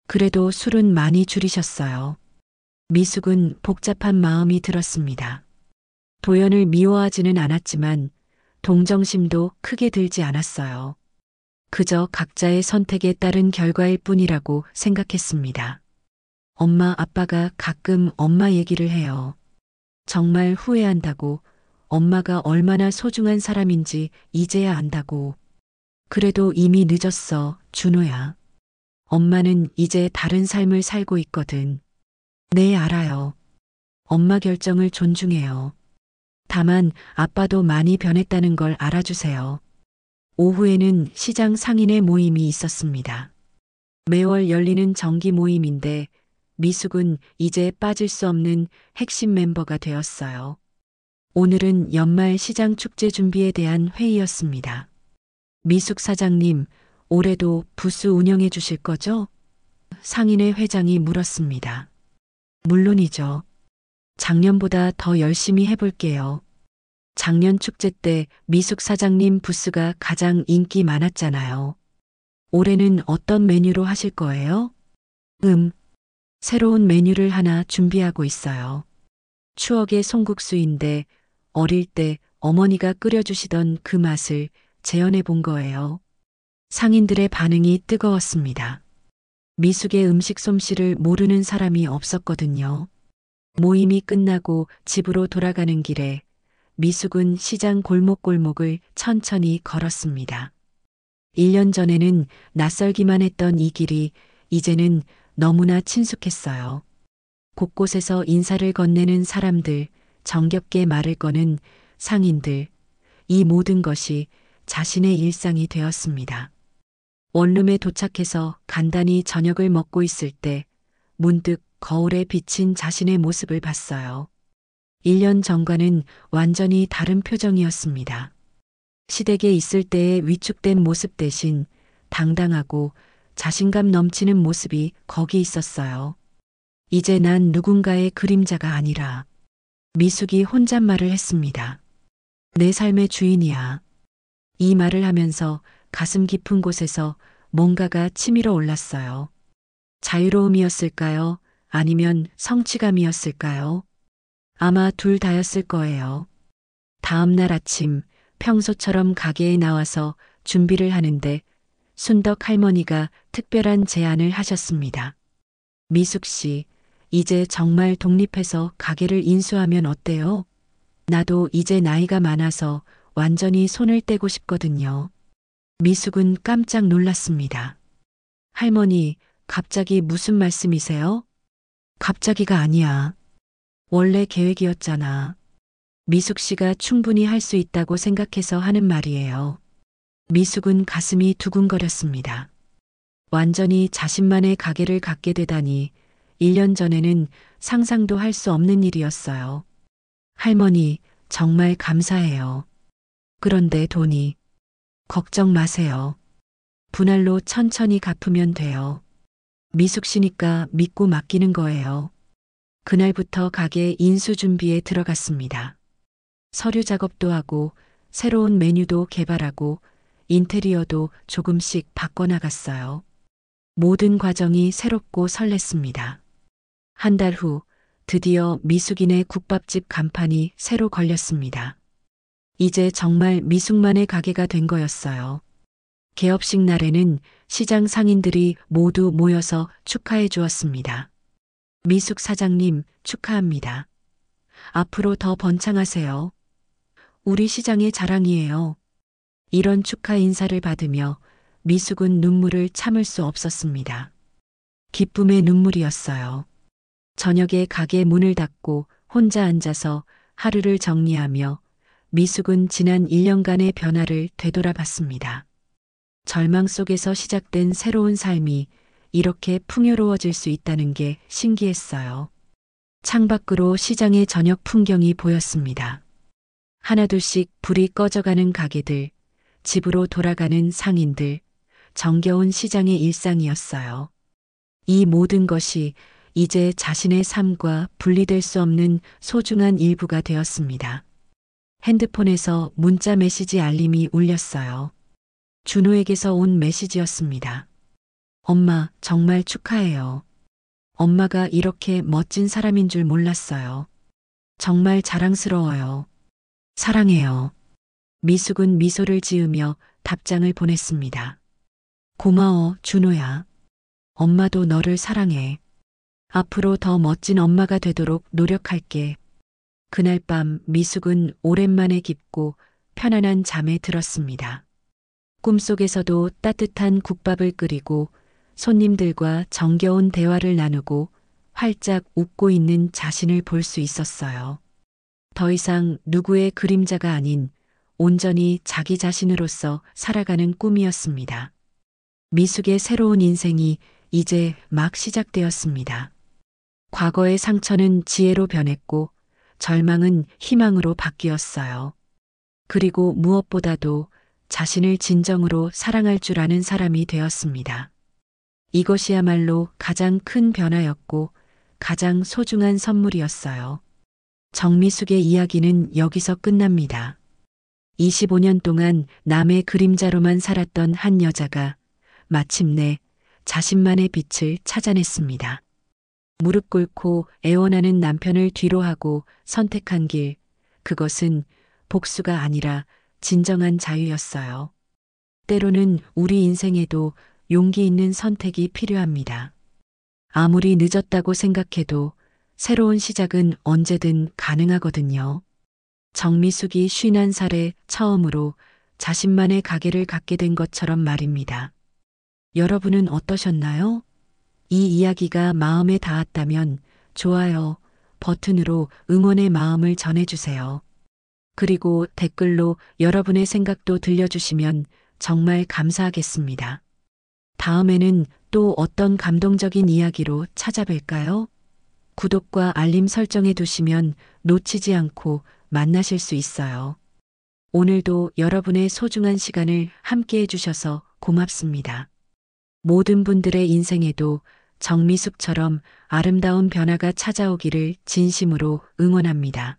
S2: 그래도 술은 많이 줄이셨어요. 미숙은 복잡한 마음이 들었습니다. 도연을 미워하지는 않았지만 동정심도 크게 들지 않았어요. 그저 각자의 선택에 따른 결과일 뿐이라고 생각했습니다. 엄마, 아빠가 가끔 엄마 얘기를 해요. 정말 후회한다고, 엄마가 얼마나 소중한 사람인지 이제야 안다고. 그래도 이미 늦었어, 준호야. 엄마는 이제 다른 삶을 살고 있거든. 네, 알아요. 엄마 결정을 존중해요. 다만 아빠도 많이 변했다는 걸 알아주세요. 오후에는 시장 상인의 모임이 있었습니다. 매월 열리는 정기 모임인데 미숙은 이제 빠질 수 없는 핵심 멤버가 되었어요. 오늘은 연말 시장 축제 준비에 대한 회의였습니다. 미숙 사장님, 올해도 부스 운영해 주실 거죠? 상인의 회장이 물었습니다. 물론이죠. 작년보다 더 열심히 해볼게요. 작년 축제 때 미숙 사장님 부스가 가장 인기 많았잖아요. 올해는 어떤 메뉴로 하실 거예요? 새로운 메뉴를 하나 준비하고 있어요. 추억의 송국수인데 어릴 때 어머니가 끓여주시던 그 맛을 재현해 본 거예요. 상인들의 반응이 뜨거웠습니다. 미숙의 음식 솜씨를 모르는 사람이 없었거든요. 모임이 끝나고 집으로 돌아가는 길에 미숙은 시장 골목골목을 천천히 걸었습니다. 1년 전에는 낯설기만 했던 이 길이 이제는 너무나 친숙했어요. 곳곳에서 인사를 건네는 사람들, 정겹게 말을 거는 상인들, 이 모든 것이 자신의 일상이 되었습니다. 원룸에 도착해서 간단히 저녁을 먹고 있을 때 문득 거울에 비친 자신의 모습을 봤어요. 1년 전과는 완전히 다른 표정이었습니다. 시댁에 있을 때의 위축된 모습 대신 당당하고 자신감 넘치는 모습이 거기 있었어요. 이제 난 누군가의 그림자가 아니라 미숙이 혼잣말을 했습니다. 내 삶의 주인이야. 이 말을 하면서 가슴 깊은 곳에서 뭔가가 치밀어 올랐어요. 자유로움이었을까요? 아니면 성취감이었을까요? 아마 둘 다였을 거예요. 다음 날 아침 평소처럼 가게에 나와서 준비를 하는데 순덕 할머니가 특별한 제안을 하셨습니다. 미숙 씨, 이제 정말 독립해서 가게를 인수하면 어때요? 나도 이제 나이가 많아서 완전히 손을 떼고 싶거든요. 미숙은 깜짝 놀랐습니다. 할머니, 갑자기 무슨 말씀이세요? 갑자기가 아니야. 원래 계획이었잖아. 미숙 씨가 충분히 할 수 있다고 생각해서 하는 말이에요. 미숙은 가슴이 두근거렸습니다. 완전히 자신만의 가게를 갖게 되다니 1년 전에는 상상도 할 수 없는 일이었어요. 할머니, 정말 감사해요. 그런데 돈이. 걱정 마세요. 분할로 천천히 갚으면 돼요. 미숙 씨니까 믿고 맡기는 거예요. 그날부터 가게 인수 준비에 들어갔습니다. 서류 작업도 하고 새로운 메뉴도 개발하고 인테리어도 조금씩 바꿔나갔어요. 모든 과정이 새롭고 설렜습니다. 한 달 후 드디어 미숙이네 국밥집 간판이 새로 걸렸습니다. 이제 정말 미숙만의 가게가 된 거였어요. 개업식 날에는 시장 상인들이 모두 모여서 축하해 주었습니다. 미숙 사장님 축하합니다. 앞으로 더 번창하세요. 우리 시장의 자랑이에요. 이런 축하 인사를 받으며 미숙은 눈물을 참을 수 없었습니다. 기쁨의 눈물이었어요. 저녁에 가게 문을 닫고 혼자 앉아서 하루를 정리하며 미숙은 지난 1년간의 변화를 되돌아봤습니다. 절망 속에서 시작된 새로운 삶이 이렇게 풍요로워질 수 있다는 게 신기했어요. 창밖으로 시장의 저녁 풍경이 보였습니다. 하나둘씩 불이 꺼져가는 가게들, 집으로 돌아가는 상인들, 정겨운 시장의 일상이었어요. 이 모든 것이 이제 자신의 삶과 분리될 수 없는 소중한 일부가 되었습니다. 핸드폰에서 문자 메시지 알림이 울렸어요. 준호에게서 온 메시지였습니다. 엄마, 정말 축하해요. 엄마가 이렇게 멋진 사람인 줄 몰랐어요. 정말 자랑스러워요. 사랑해요. 미숙은 미소를 지으며 답장을 보냈습니다. 고마워, 준호야. 엄마도 너를 사랑해. 앞으로 더 멋진 엄마가 되도록 노력할게. 그날 밤 미숙은 오랜만에 깊고 편안한 잠에 들었습니다. 꿈속에서도 따뜻한 국밥을 끓이고 손님들과 정겨운 대화를 나누고 활짝 웃고 있는 자신을 볼 수 있었어요. 더 이상 누구의 그림자가 아닌 온전히 자기 자신으로서 살아가는 꿈이었습니다. 미숙의 새로운 인생이 이제 막 시작되었습니다. 과거의 상처는 지혜로 변했고 절망은 희망으로 바뀌었어요. 그리고 무엇보다도 자신을 진정으로 사랑할 줄 아는 사람이 되었습니다. 이것이야말로 가장 큰 변화였고 가장 소중한 선물이었어요. 정미숙의 이야기는 여기서 끝납니다. 25년 동안 남의 그림자로만 살았던 한 여자가 마침내 자신만의 빛을 찾아냈습니다. 무릎 꿇고 애원하는 남편을 뒤로하고 선택한 길, 그것은 복수가 아니라 진정한 자유였어요. 때로는 우리 인생에도 용기 있는 선택이 필요합니다. 아무리 늦었다고 생각해도 새로운 시작은 언제든 가능하거든요. 정미숙이 51살에 처음으로 자신만의 가게를 갖게 된 것처럼 말입니다. 여러분은 어떠셨나요? 이 이야기가 마음에 닿았다면 좋아요 버튼으로 응원의 마음을 전해주세요. 그리고 댓글로 여러분의 생각도 들려주시면 정말 감사하겠습니다. 다음에는 또 어떤 감동적인 이야기로 찾아뵐까요? 구독과 알림 설정해 두시면 놓치지 않고 만나실 수 있어요. 오늘도 여러분의 소중한 시간을 함께 해주셔서 고맙습니다. 모든 분들의 인생에도 정미숙처럼 아름다운 변화가 찾아오기를 진심으로 응원합니다.